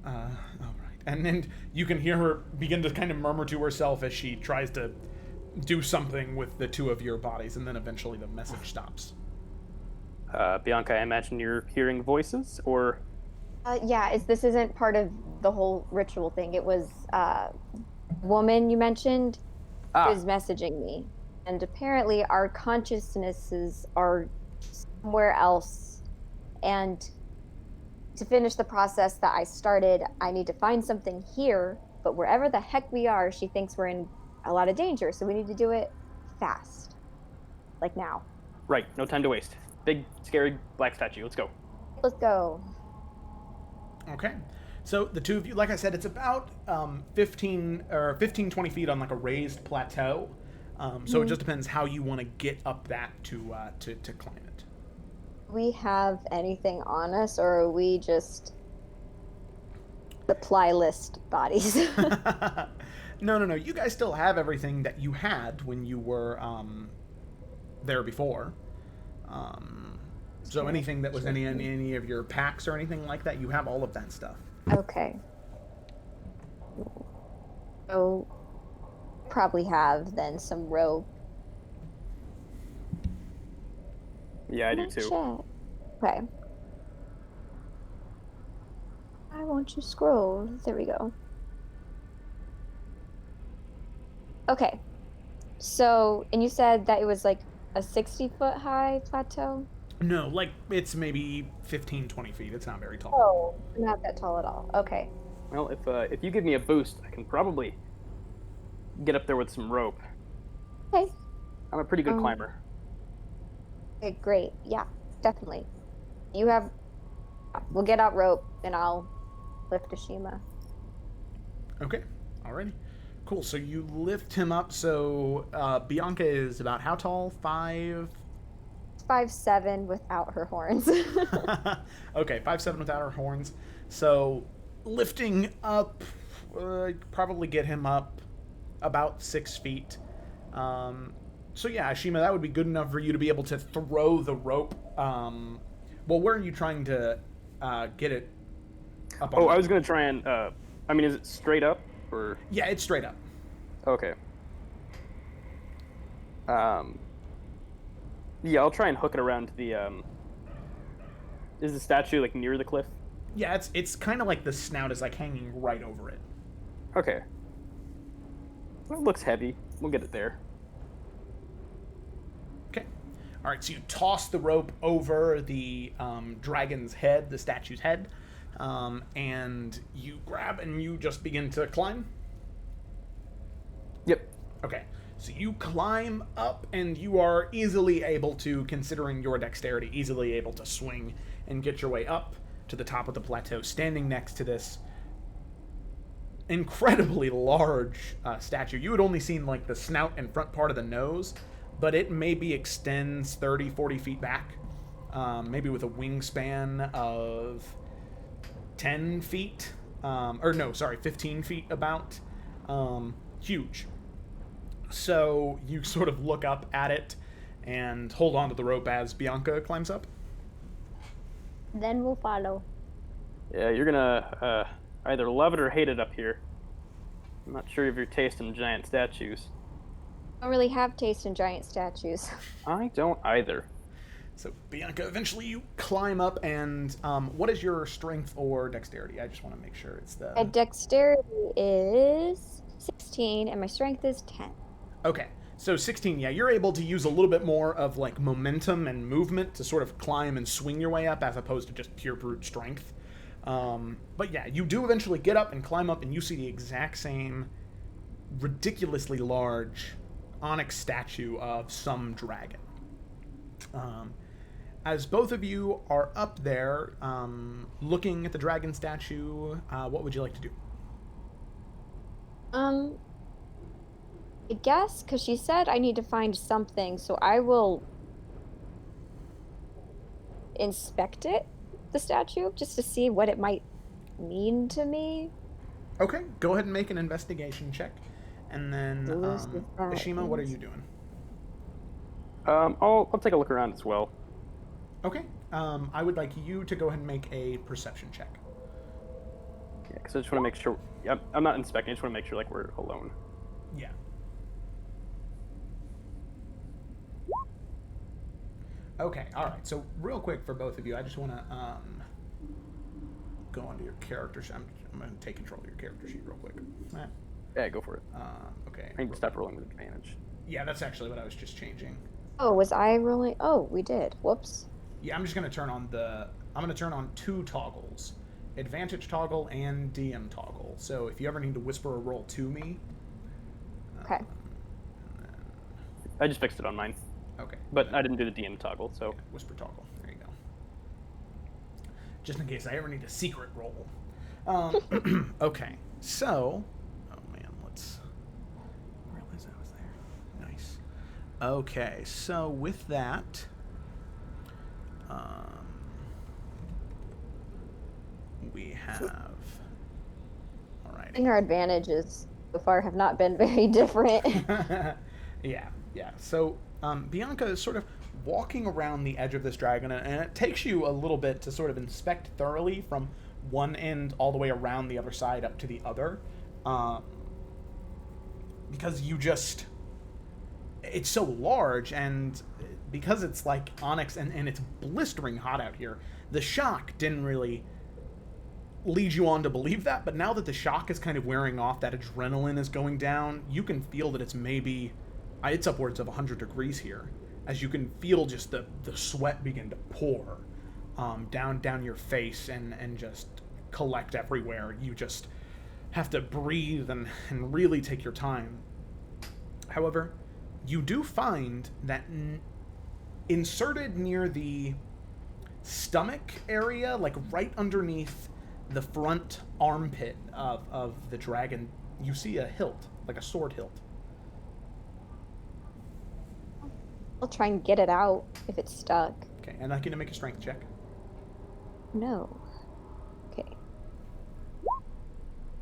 All right. And then you can hear her begin to kind of murmur to herself as she tries to do something with the two of your bodies, and then eventually the message stops. Bianca, I imagine you're hearing voices, or... Yeah, this isn't part of the whole ritual thing. It was woman you mentioned is messaging me. And apparently our consciousnesses are somewhere else. And to finish the process that I started, I need to find something here. But wherever the heck we are, she thinks we're in a lot of danger. So we need to do it fast. Like now. Right, no time to waste. Big, scary black statue. Let's go. Let's go. Okay. So the two of you, like I said, it's about 15, 20 feet on like a raised plateau. So it just depends how you want to get up that to climb it. We have anything on us, or are we just supply list bodies? No. You guys still have everything that you had when you were there before. So anything that was any of your packs or anything like that, you have all of that stuff. Okay. So probably have then some rope. Yeah, I do too. Okay. Why won't you scroll? There we go. Okay. So, and you said that it was like a 60-foot high plateau? No, like it's maybe 15, 20 feet. It's not very tall. Oh, not that tall at all. Okay. Well, if you give me a boost, I can probably get up there with some rope. Okay. I'm a pretty good climber. Okay, great. Yeah, definitely. We'll get out rope and I'll lift Ashima. Okay, alrighty. Cool, so you lift him up. So Bianca is about how tall? 5'7" without her horns. Okay, 5'7" without her horns. So lifting up, probably get him up about 6 feet. So yeah, Ashima, that would be good enough for you to be able to throw the rope. Well, where are you trying to get it up on? Oh, I was going to try and... I mean, is it straight up, or... Yeah, it's straight up. Okay. Yeah, I'll try and hook it around the, Is the statue, like, near the cliff? Yeah, it's kind of like the snout is, like, hanging right over it. Okay. Well, it looks heavy. We'll get it there. Okay. All right, so you toss the rope over the dragon's head, the statue's head, and you grab and you just begin to climb? Yep. Okay. So you climb up, and you are easily able to, considering your dexterity, easily able to swing and get your way up to the top of the plateau, standing next to this incredibly large statue. You had only seen like the snout and front part of the nose, but it maybe extends 30, 40 feet back, maybe with a wingspan of 10 feet, 15 feet about. Huge. So you sort of look up at it and hold on to the rope as Bianca climbs up. Then we'll follow. Yeah, you're gonna either love it or hate it up here. I'm not sure of your taste in giant statues. I don't really have taste in giant statues. I don't either. So, Bianca, eventually you climb up, and what is your strength or dexterity? I just want to make sure it's the... My dexterity is 16, and my strength is 10. Okay, so 16, yeah, you're able to use a little bit more of, like, momentum and movement to sort of climb and swing your way up, as opposed to just pure brute strength. But yeah, you do eventually get up and climb up, and you see the exact same ridiculously large onyx statue of some dragon. As both of you are up there, looking at the dragon statue, what would you like to do? I guess, because she said I need to find something, so I will inspect it, the statue, just to see what it might mean to me. Okay, go ahead and make an investigation check. And then, Ashima, what are you doing? I'll take a look around as well. Okay, I would like you to go ahead and make a perception check. Yeah, because I just want to make sure... I'm not inspecting, I just want to make sure, like, we're alone. Yeah. Okay, alright, so real quick for both of you, I just want to, go onto your character sheet. I'm going to take control of your character sheet real quick. Yeah, go for it. Okay. I need to stop rolling with advantage. Yeah, that's actually what I was just changing. Oh, was I rolling? Oh, we did. Whoops. Yeah, I'm just going to turn on two toggles. Advantage toggle and DM toggle. So if you ever need to whisper a roll to me. Okay. I just fixed it on mine. Okay. But I didn't do the DM toggle, so... Okay, whisper toggle. There you go. Just in case I ever need a secret roll. Okay, so... Oh man, let's... realize I was there. Nice. Okay, so with that... we have... Alright. I think our advantages so far have not been very different. Yeah. So, Bianca is sort of walking around the edge of this dragon, and it takes you a little bit to sort of inspect thoroughly from one end all the way around the other side up to the other. Because it's so large, and because it's like onyx and it's blistering hot out here, the shock didn't really lead you on to believe that, but now that the shock is kind of wearing off, that adrenaline is going down, you can feel that it's upwards of 100 degrees here, as you can feel just the sweat begin to pour down your face and just collect everywhere. You just have to breathe and really take your time. However, you do find that inserted near the stomach area, like right underneath the front armpit of the dragon, you see a hilt, like a sword hilt. I'll try and get it out if it's stuck. Okay, and I'd like you to make a strength check. No. Okay.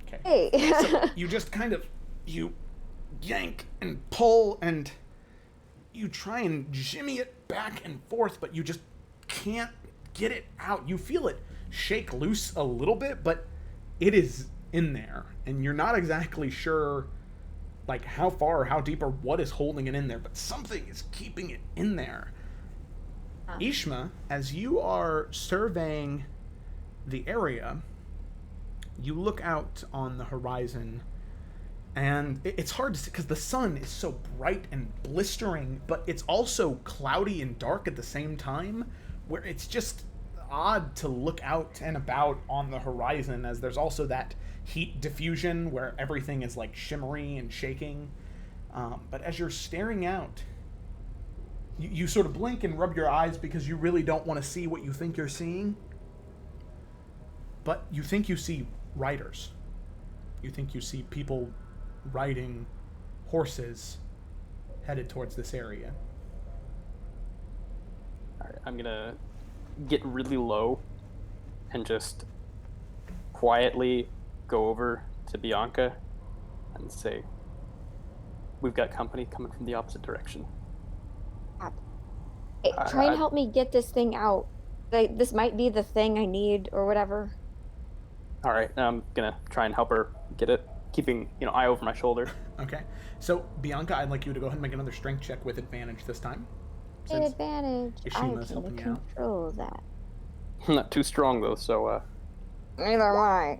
Okay. Hey. So you just kind of, you yank and pull and you try and jimmy it back and forth, but you just can't get it out. You feel it shake loose a little bit, but it is in there, and you're not exactly sure like how far or how deep or what is holding it in there, but something is keeping it in there. Ishma, as you are surveying the area, you look out on the horizon, and it's hard to see because the sun is so bright and blistering, but it's also cloudy and dark at the same time, where it's just odd to look out and about on the horizon, as there's also that heat diffusion where everything is like shimmery and shaking. But as you're staring out, you sort of blink and rub your eyes because you really don't want to see what you think you're seeing. But you think you see riders You think you see people riding horses headed towards this area. All right, I'm gonna get really low and just quietly go over to Bianca and say, "We've got company coming from the opposite direction." Hey, try and I- help me get this thing out. Like, this might be the thing I need or whatever. All right, I'm gonna try and help her get it, keeping eye over my shoulder. Okay. So, Bianca, I'd like you to go ahead and make another strength check with advantage this time. An advantage. I Ishima's can helping you out. control that. I'm not too strong though, so Neither am I.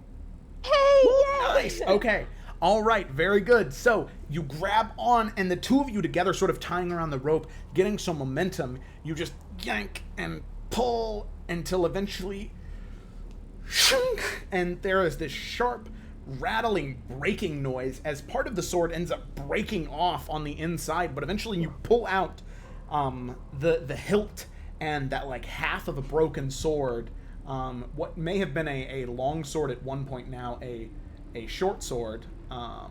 Hey, yay! Nice. Okay. All right. Very good. So you grab on, and the two of you together, sort of tying around the rope, getting some momentum. You just yank and pull until eventually, shunk, and there is this sharp, rattling, breaking noise as part of the sword ends up breaking off on the inside. But eventually, you pull out the hilt and that like half of a broken sword. What may have been a long sword at one point, now a short sword. Let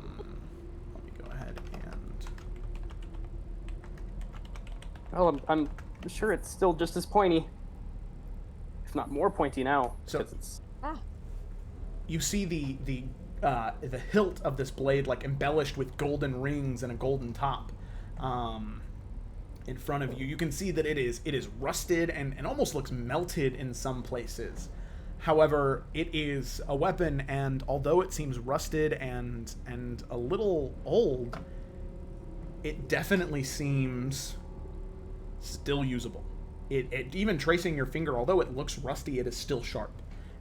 me go ahead and... well, I'm sure it's still just as pointy, if not more pointy now. So- 'cause it's You see the hilt of this blade like embellished with golden rings and a golden top. In front of you, you can see that it is rusted and almost looks melted in some places. However, it is a weapon, and although it seems rusted and a little old, it definitely seems still usable. It even tracing your finger, although it looks rusty, it is still sharp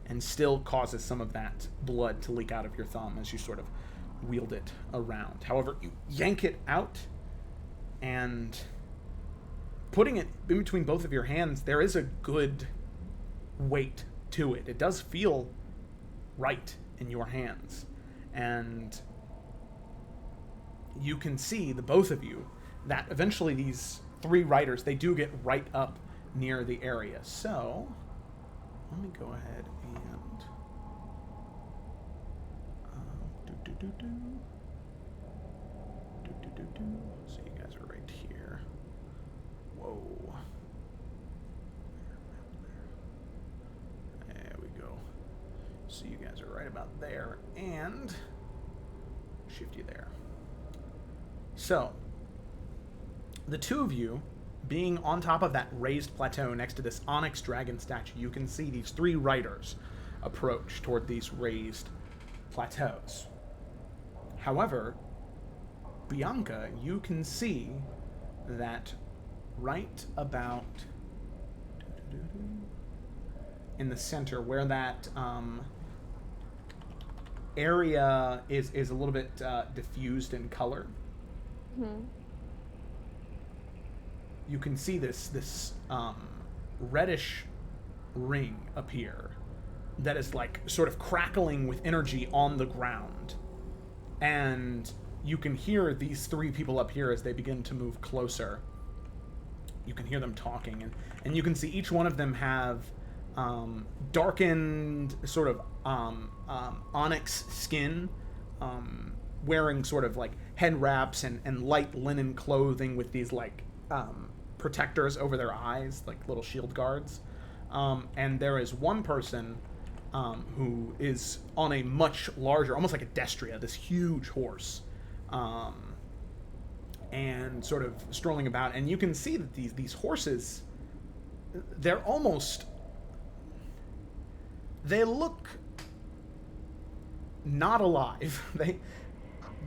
and still causes some of that blood to leak out of your thumb as you sort of wield it around. However, you yank it out, and putting it in between both of your hands, there is a good weight to it. It does feel right in your hands. And you can see, the both of you, that eventually these three riders, they do get right up near the area. So, let me go ahead and... So you guys are right here. Whoa. There we go. So you guys are right about there, and shift you there. So, the two of you, being on top of that raised plateau next to this onyx dragon statue, you can see these three riders approach toward these raised plateaus. However, Bianca, you can see that right about in the center, where that area is a little bit diffused in color. Mm-hmm. You can see this reddish ring appear that is like sort of crackling with energy on the ground. And you can hear these three people up here as they begin to move closer. You can hear them talking, and you can see each one of them have darkened sort of onyx skin, wearing sort of like head wraps and light linen clothing with these like protectors over their eyes, like little shield guards. And there is one person who is on a much larger, almost like a destria, this huge horse, and sort of strolling about. And you can see that these horses, they're almost, they look not alive.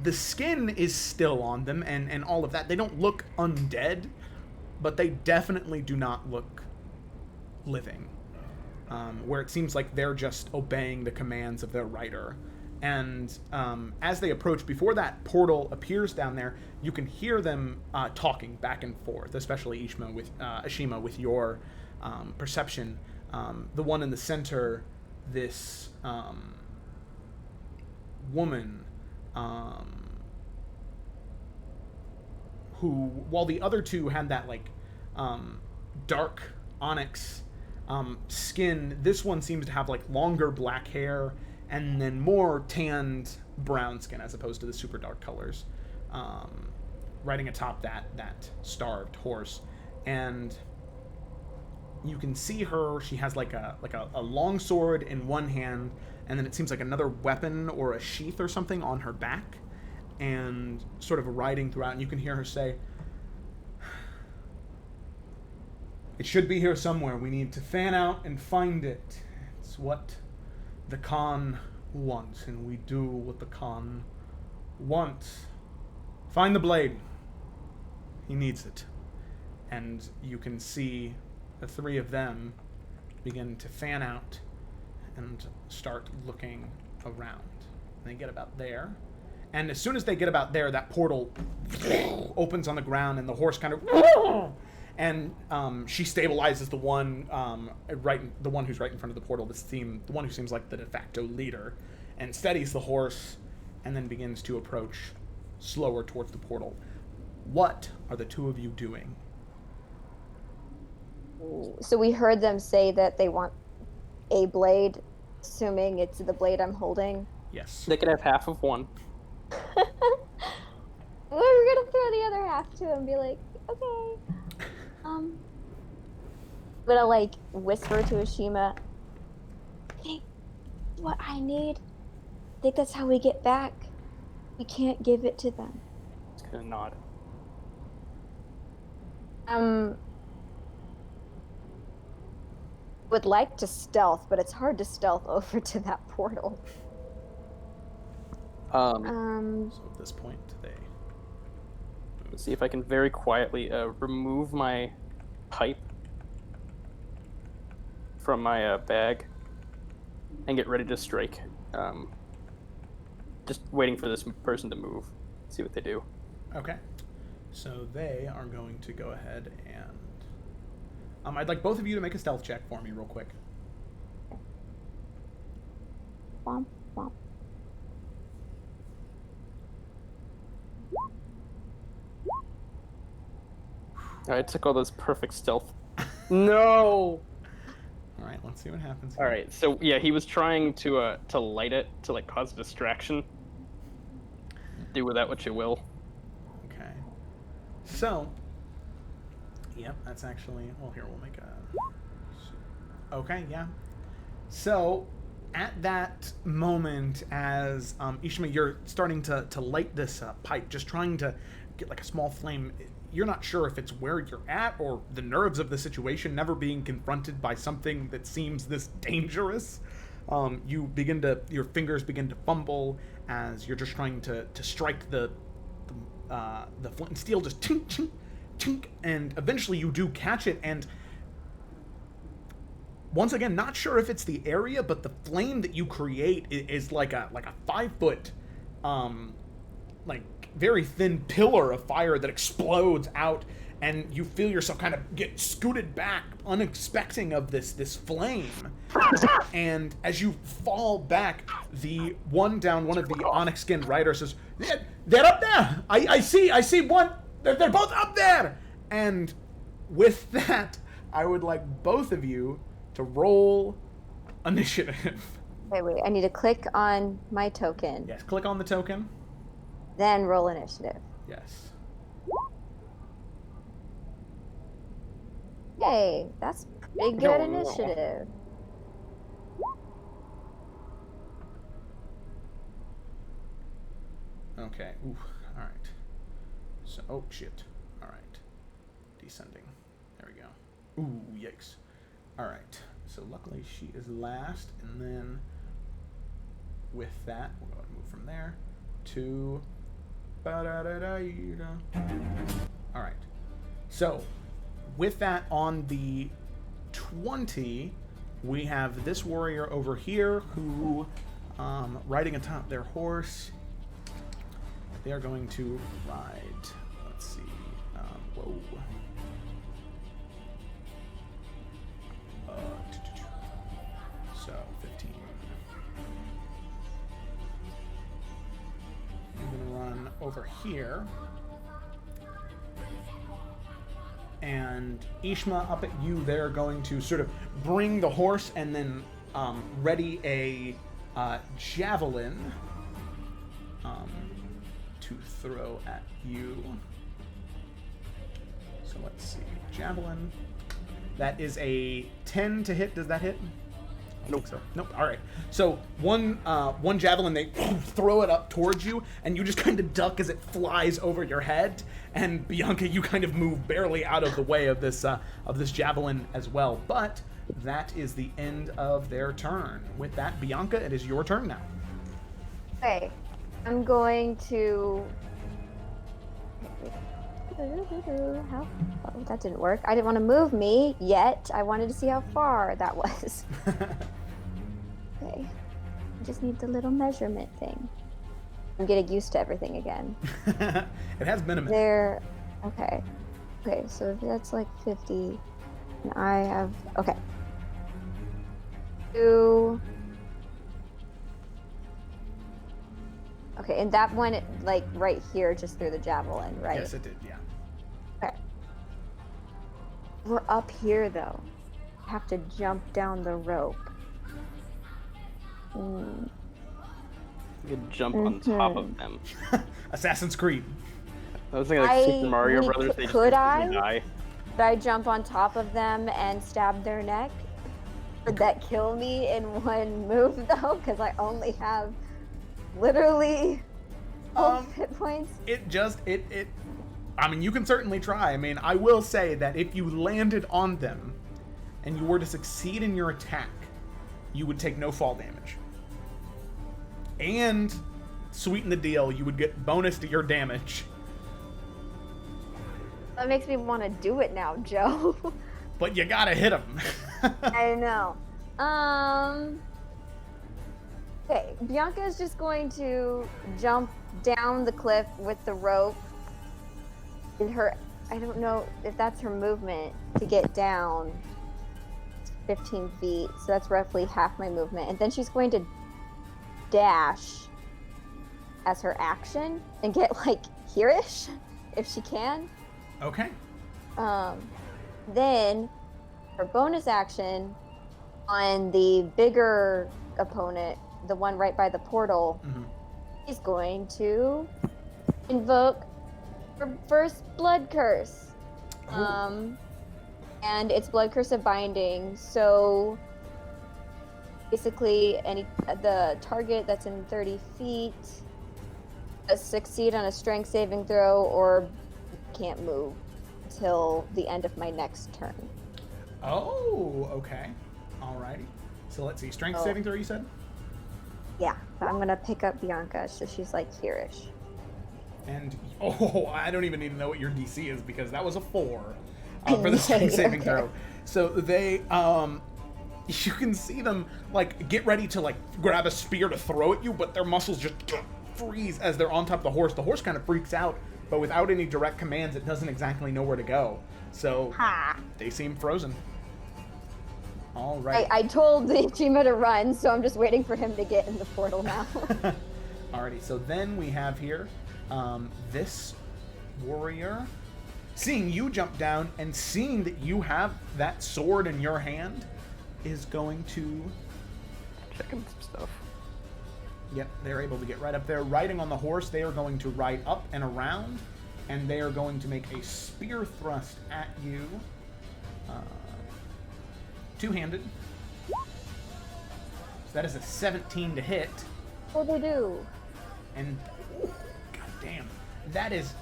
The skin is still on them and all of that. They don't look undead, but they definitely do not look living. Where it seems like they're just obeying the commands of their rider. And as they approach, before that portal appears down there, you can hear them talking back and forth, especially Ashima, with your perception. The one in the center, this woman, who, while the other two had that like dark onyx skin, this one seems to have like longer black hair and then more tanned brown skin as opposed to the super dark colors, riding atop that starved horse. And you can see her. She has like a long sword in one hand, and then it seems like another weapon or a sheath or something on her back, and sort of riding throughout. And you can hear her say, "It should be here somewhere. We need to fan out and find it. It's what the Khan wants, and we do what the Khan wants. Find the blade. He needs it." And you can see the three of them begin to fan out and start looking around. And they get about there. And as soon as they get about there, that portal opens on the ground, and the horse kind of... And she stabilizes the one who's right in front of the portal, the one who seems like the de facto leader, and steadies the horse, and then begins to approach slower towards the portal. What are the two of you doing? So we heard them say that they want a blade, assuming it's the blade I'm holding. Yes. They could have half of one. We're gonna throw the other half to him and be like, okay. I'm gonna like whisper to Ashima, "Hey, what I need. I think that's how we get back. We can't give it to them." Just gonna nod. Would like to stealth, but it's hard to stealth over to that portal. So at this point, they... Let's see if I can very quietly remove my pipe from my bag and get ready to strike. Just waiting for this person to move. See what they do. Okay. So they are going to go ahead and... I'd like both of you to make a stealth check for me real quick. Womp, womp. I took all those perfect stealth. No! Alright, let's see what happens. Alright, so yeah, he was trying to light it, to like cause a distraction. Do with that what you will. Okay. So... Yep, that's actually... Well, here, we'll make a... Okay, yeah. So, at that moment, as Ishima, you're starting to light this pipe, just trying to get like a small flame, you're not sure if it's where you're at or the nerves of the situation, never being confronted by something that seems this dangerous. Your fingers begin to fumble as you're just trying to strike the flint. Steel just tink, tink, tink, and eventually you do catch it, and once again, not sure if it's the area, but the flame that you create is like a 5-foot, like very thin pillar of fire that explodes out, and you feel yourself kind of get scooted back, unexpecting of this flame. And as you fall back, one of the onyx-skinned riders says, "They're up there! I see one! They're both up there!" And with that, I would like both of you to roll initiative. Wait, I need to click on my token. Yes, click on the token. Then roll initiative. Yes. Hey, that's pretty good initiative. Okay. Ooh. All right. So, oh shit. All right. Descending. There we go. Ooh, yikes. All right. So luckily she is last, and then with that, we'll go ahead and move from there to. All right. So with that, on the 20, we have this warrior over here who, riding atop their horse, they are going to ride. Let's see. Whoa. So 15. I'm gonna run over here. And Ishma, up at you, they're going to sort of bring the horse and then ready a javelin. to throw at you. So let's see. Javelin. That is a 10 to hit. Does that hit? Nope. So nope. All right. So one javelin, they throw it up towards you, and you just kind of duck as it flies over your head. And Bianca, you kind of move barely out of the way of this javelin as well. But that is the end of their turn. With that, Bianca, it is your turn now. Okay, I'm going to. How? Oh, that didn't work. I didn't want to move me yet. I wanted to see how far that was. Okay. I just need the little measurement thing. I'm getting used to everything again. It has been a minute. There. Okay. Okay, so if that's like 50. And I have. Okay. 2. Okay, and that one, like, right here, just through the javelin, right? Yes, it did, yeah. Okay. We're up here, though. I have to jump down the rope. You could jump on top of them. Assassin's Creed. I was thinking like Super Mario Brothers. They Could just I? die. Could I jump on top of them and stab their neck? Would that kill me in one move, though? Because I only have literally both hit points. I mean, you can certainly try. I mean, I will say that if you landed on them and you were to succeed in your attack, you would take no fall damage. And, sweeten the deal, you would get bonus to your damage. That makes me want to do it now, Joe. But you gotta hit them. I know. Okay, Bianca is just going to jump down the cliff with the rope. I don't know if that's her movement to get down 15 feet, so that's roughly half my movement. And then she's going to dash as her action and get, like, here-ish, if she can. Okay. Then, her bonus action on the bigger opponent, the one right by the portal, is going to invoke her first blood curse. And it's blood curse of binding. So basically, the target that's in 30 feet succeed on a strength saving throw or can't move until the end of my next turn. Oh, okay. Alrighty. So let's see. Strength saving throw, you said? Yeah, but I'm gonna pick up Bianca, so she's like here-ish. And, I don't even need to know what your DC is because that was a 4 for the strength saving throw. So they, you can see them, like, get ready to, like, grab a spear to throw at you, but their muscles just freeze as they're on top of the horse. The horse kind of freaks out, but without any direct commands, it doesn't exactly know where to go. So they seem frozen. All right. I told the Chima to run, so I'm just waiting for him to get in the portal now. Alrighty, so then we have here this warrior seeing you jump down and seeing that you have that sword in your hand is going to checking some stuff. Yep, they're able to get right up there. Riding on the horse, they are going to ride up and around, and they are going to make a spear thrust at you. Two-handed. So that is a 17 to hit. Oh, they do. And, god damn, that is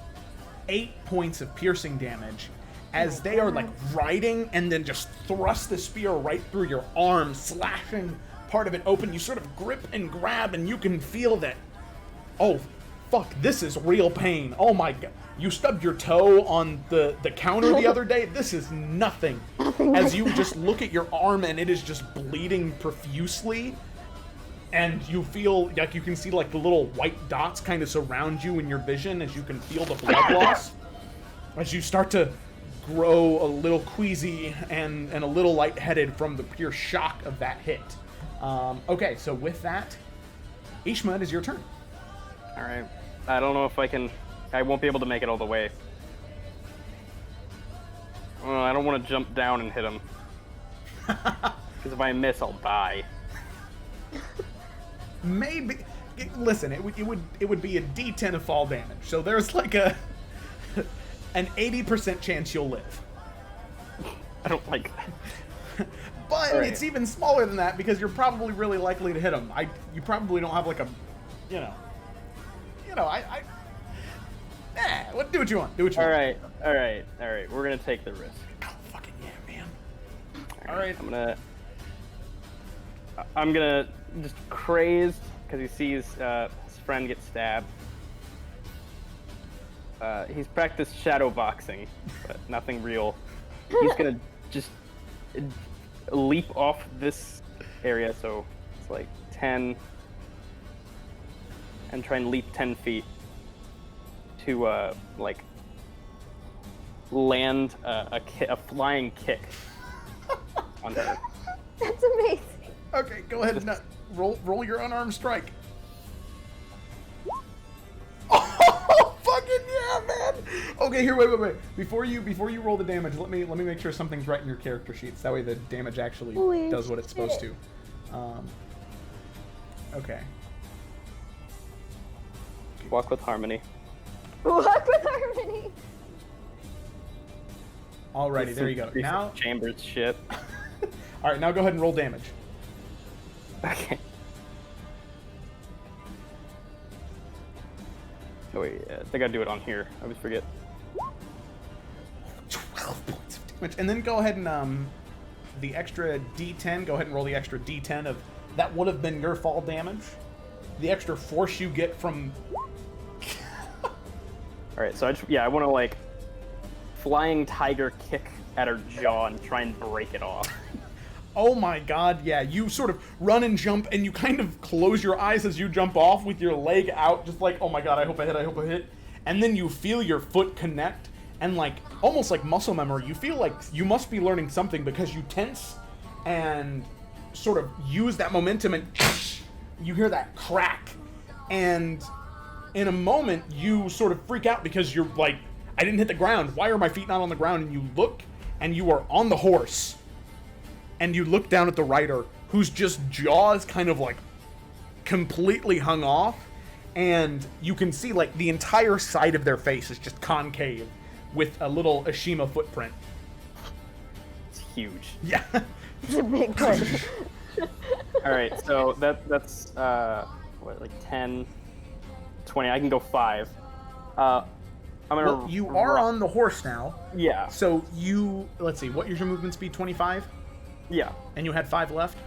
8 points of piercing damage as they are, like, riding and then just thrust the spear right through your arm, slashing part of it open. You sort of grip and grab, and you can feel that, oh, fuck, this is real pain. Oh my god. You stubbed your toe on the counter the other day. This is nothing. As you just look at your arm and it is just bleeding profusely, and you feel like you can see, like, the little white dots kind of surround you in your vision as you can feel the blood loss. As you start to grow a little queasy and a little lightheaded from the pure shock of that hit. Okay, so with that, Ishma, it is your turn. All right. I don't know if I won't be able to make it all the way. I don't want to jump down and hit him. Because if I miss, I'll die. Maybe. listen, it would be a D10 of fall damage. So there's like an 80% chance you'll live. I don't like that. But Right. it's even smaller than that because you're probably really likely to hit him. You probably don't have like a, do what you want. Do what you All want. right. We're gonna take the risk. Oh, fucking yeah, man. All right. I'm gonna just crazed because he sees his friend get stabbed. He's practiced shadow boxing, but nothing real. He's gonna just leap off this area, so it's like 10, and try and leap 10 feet to land a flying kick on her. That's amazing. Okay, go ahead and roll your unarmed strike. Oh, fucking yeah, man! Okay, here, wait. Before you roll the damage, let me make sure something's right in your character sheets. That way the damage actually Holy does what it's supposed shit. to. Okay. Walk with harmony. Walk with harmony. Alrighty, there you go. Now, Chambers shit. all right, now go ahead and roll damage. Okay. Oh wait, I think I do it on here. I always forget. 12 points of damage, and then go ahead and the extra D10. Go ahead and roll the extra D10 of that would have been your fall damage. The extra force you get from. All right, so I want to like flying tiger kick at her jaw and try and break it off. Oh my god, yeah. You sort of run and jump, and you kind of close your eyes as you jump off with your leg out, just like, oh my god, I hope I hit. And then you feel your foot connect, and like, almost like muscle memory, you feel like you must be learning something because you tense and sort of use that momentum, and you hear that crack. And in a moment, you sort of freak out because you're like, I didn't hit the ground. Why are my feet not on the ground? And you look, and you are on the horse. And you look down at the rider, whose just jaw is kind of like completely hung off, and you can see like the entire side of their face is just concave with a little Ashima footprint. It's huge. Yeah. It's a big one. All right, so that's what, like 10, 20. I can go 5. I'm gonna. Well, you are on the horse now. Yeah. So let's see, what is your movement speed? 25? Yeah. And you had 5 left?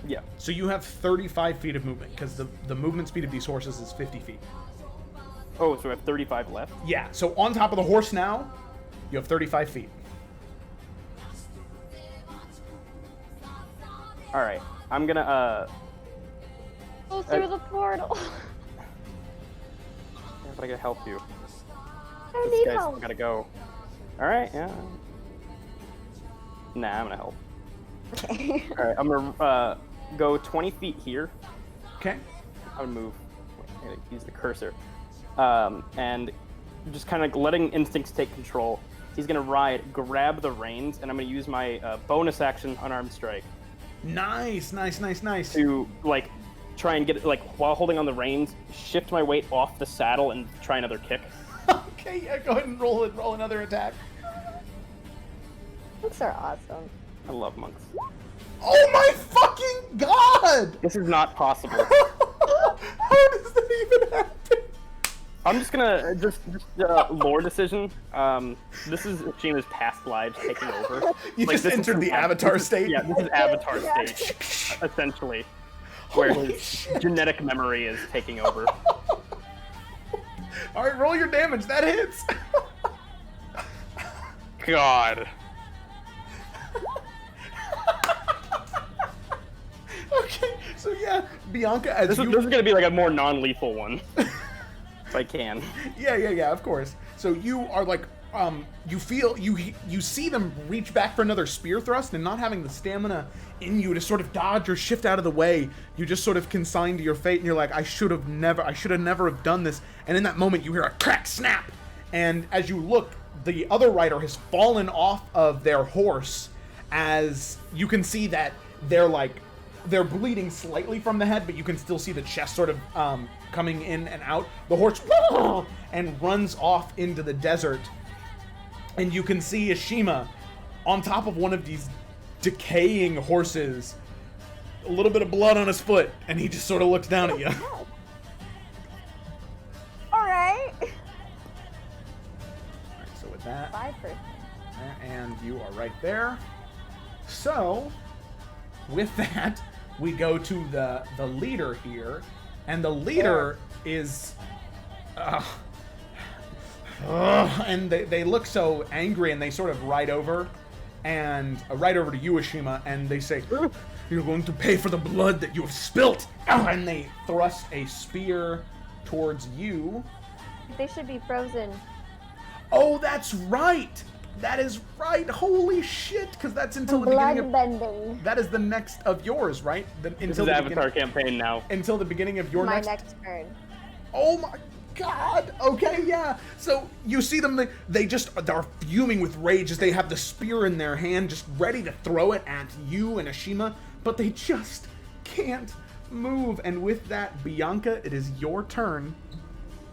Yeah. So you have 35 feet of movement, because the movement speed of these horses is 50 feet. Oh, so I have 35 left. Yeah, so on top of the horse now, you have 35 feet. All right, I'm gonna Go through the portal. But I gotta help you. I This need guy's help. gotta go. All right, yeah. Nah, I'm gonna help. Okay. All right, I'm gonna go 20 feet here. Okay? I'm gonna move. I'm gonna use the cursor, and just kind of letting instincts take control. He's gonna grab the reins, and I'm gonna use my bonus action unarmed strike Nice. to like try and get like while holding on the reins, shift my weight off the saddle and try another kick. Okay, yeah, go ahead and roll another attack. Monks are awesome. I love monks. Oh my fucking god! This is not possible. How does that even happen? I'm just gonna lore decision. This is Ashima's past lives taking over. You Like, just this is entered the some- avatar state? Yeah, this is avatar Yeah. state, essentially, where Holy his shit. genetic memory is taking over. Alright, roll your damage. That hits. God. Okay, so yeah, Bianca, as This is gonna be like a more non-lethal one, if I can. Yeah, of course. So you are like, you see them reach back for another spear thrust, and not having the stamina in you to sort of dodge or shift out of the way, you just sort of consign to your fate, and you're like, I should have never have done this. And in that moment, you hear a crack, snap, and as you look, the other rider has fallen off of their horse, as you can see that they're like they're bleeding slightly from the head, but you can still see the chest sort of coming in and out. The horse and runs off into the desert, and you can see Ashima on top of one of these decaying horses, a little bit of blood on his foot, and he just sort of looks down at you. All right. Alright, so with that, 5%. and you are right there. So, with that, we go to the leader here, and the leader is, and they look so angry, and they sort of ride over, and ride over to you, Ashima, and they say, "You're going to pay for the blood that you have spilt," and they thrust a spear towards you. They should be frozen. Oh, that's right! That is right! Holy shit! Because that's until the beginning of... Bloodbending. That is the next of yours, right? This is Avatar campaign now. Until the beginning of your My next... next turn. Oh my god! Okay, yeah. So you see them, they're fuming with rage as they have the spear in their hand, just ready to throw it at you and Ashima, but they just can't move. And with that, Bianca, it is your turn.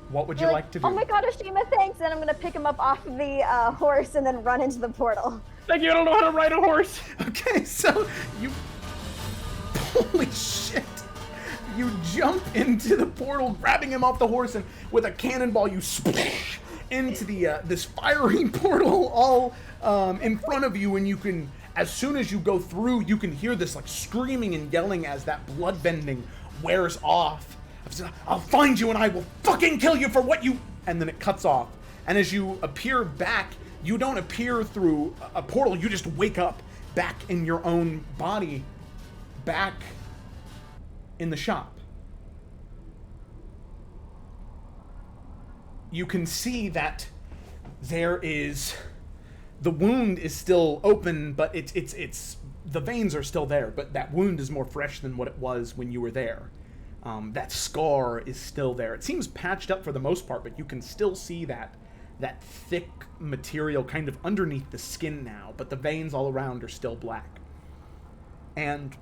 What would you like to do? Oh my god, Ashima, thanks! And I'm gonna pick him up off the horse and then run into the portal. Thank you, I don't know how to ride a horse. Okay, so you... Holy shit! You jump into the portal, grabbing him off the horse, and with a cannonball, you splash into the this fiery portal all in front of you, and you can, as soon as you go through, you can hear this like screaming and yelling as that bloodbending wears off. "I'll find you and I will fucking kill you for what you..." And then it cuts off. And as you appear back, you don't appear through a portal, you just wake up back in your own body, back in the shop. You can see that there is... The wound is still open, but it's the veins are still there, but that wound is more fresh than what it was when you were there. That scar is still there. It seems patched up for the most part, but you can still see that thick material kind of underneath the skin now, but the veins all around are still black. And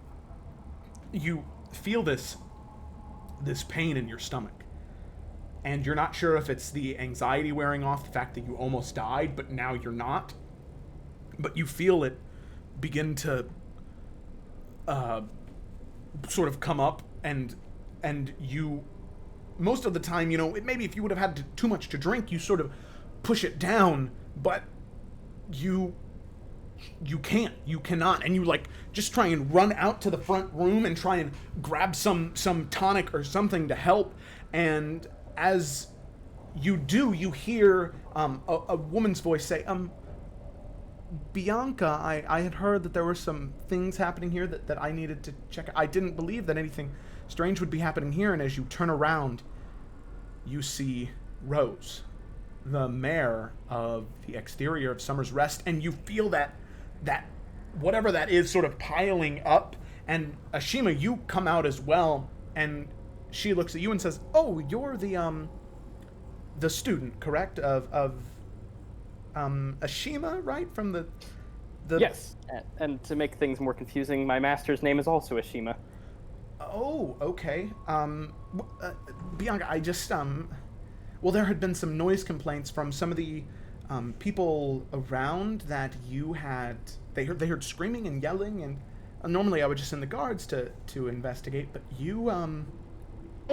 you feel this pain in your stomach. And you're not sure if it's the anxiety wearing off, the fact that you almost died, but now you're not. But you feel it begin to sort of come up, and you, most of the time, you know, maybe if you would have had too much to drink, you sort of push it down, but you cannot, and you like just try and run out to the front room and try and grab some tonic or something to help, and as you do, you hear a woman's voice say, "Bianca, I had heard that there were some things happening here that I needed to check. I didn't believe that anything strange would be happening here." And as you turn around, you see Rose, the mayor of the exterior of Summer's Rest, and you feel that whatever that is sort of piling up. And Ashima, you come out as well, and she looks at you and says, "Oh, you're the student, correct? Of Ashima, right? From the Yes, and to make things more confusing, my master's name is also Ashima. Oh, okay. Bianca, I just, well, there had been some noise complaints from some of the people around that you had, they heard screaming and yelling, and normally I would just send the guards to investigate, but you, I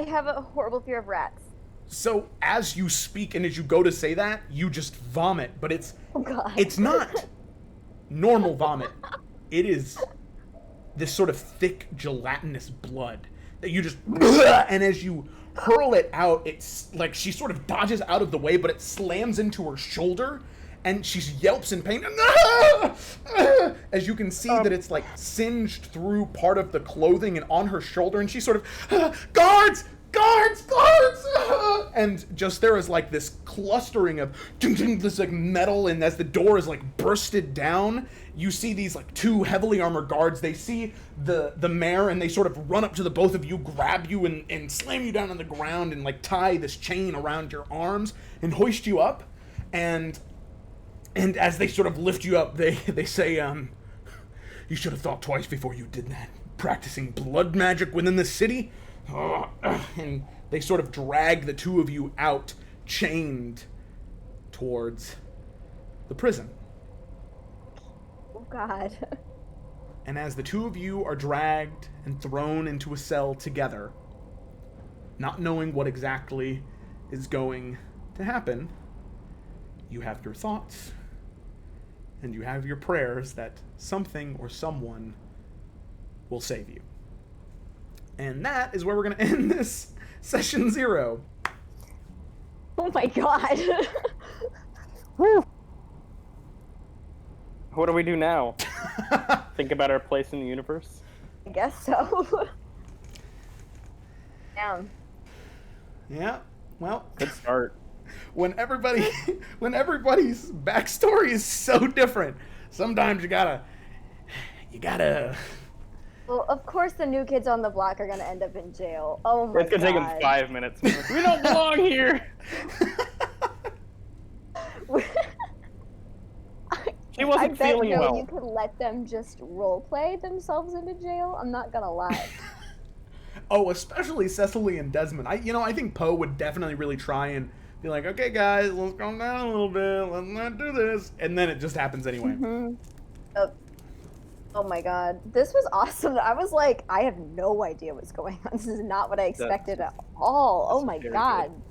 have a horrible fear of rats. So as you speak and as you go to say that, you just vomit, but it's not normal vomit. It is this sort of thick gelatinous blood that you just, and as you hurl it out, it's like she sort of dodges out of the way, but it slams into her shoulder, and she yelps in pain. As you can see that it's like singed through part of the clothing and on her shoulder, and she sort of, guards! And just there is like this clustering of this like metal, and as the door is like bursted down, you see these like two heavily armored guards. They see the mayor, and they sort of run up to the both of you, grab you, and slam you down on the ground, and like tie this chain around your arms and hoist you up. And as they sort of lift you up, they say, "You should have thought twice before you did that, practicing blood magic within the city? And they sort of drag the two of you out, chained towards the prison. Oh, God. And as the two of you are dragged and thrown into a cell together, not knowing what exactly is going to happen, you have your thoughts and you have your prayers that something or someone will save you. And that is where we're going to end this session 0. Oh my God. Woo! What do we do now? Think about our place in the universe? I guess so. Down. Yeah, well, Good start. when everybody's backstory is so different, sometimes you gotta Well, of course the new kids on the block are gonna end up in jail. Oh my God. It's gonna take them 5 minutes. We don't belong here! She wasn't feeling well. You could let them just roleplay themselves into jail. I'm not gonna lie. Oh, especially Cecily and Desmond. I think Poe would definitely really try and be like, okay, guys, let's calm down a little bit. Let's not do this. And then it just happens anyway. Mm-hmm. Oh my God. This was awesome. I was like, I have no idea what's going on. This is not what I expected at all. Oh my God. Good.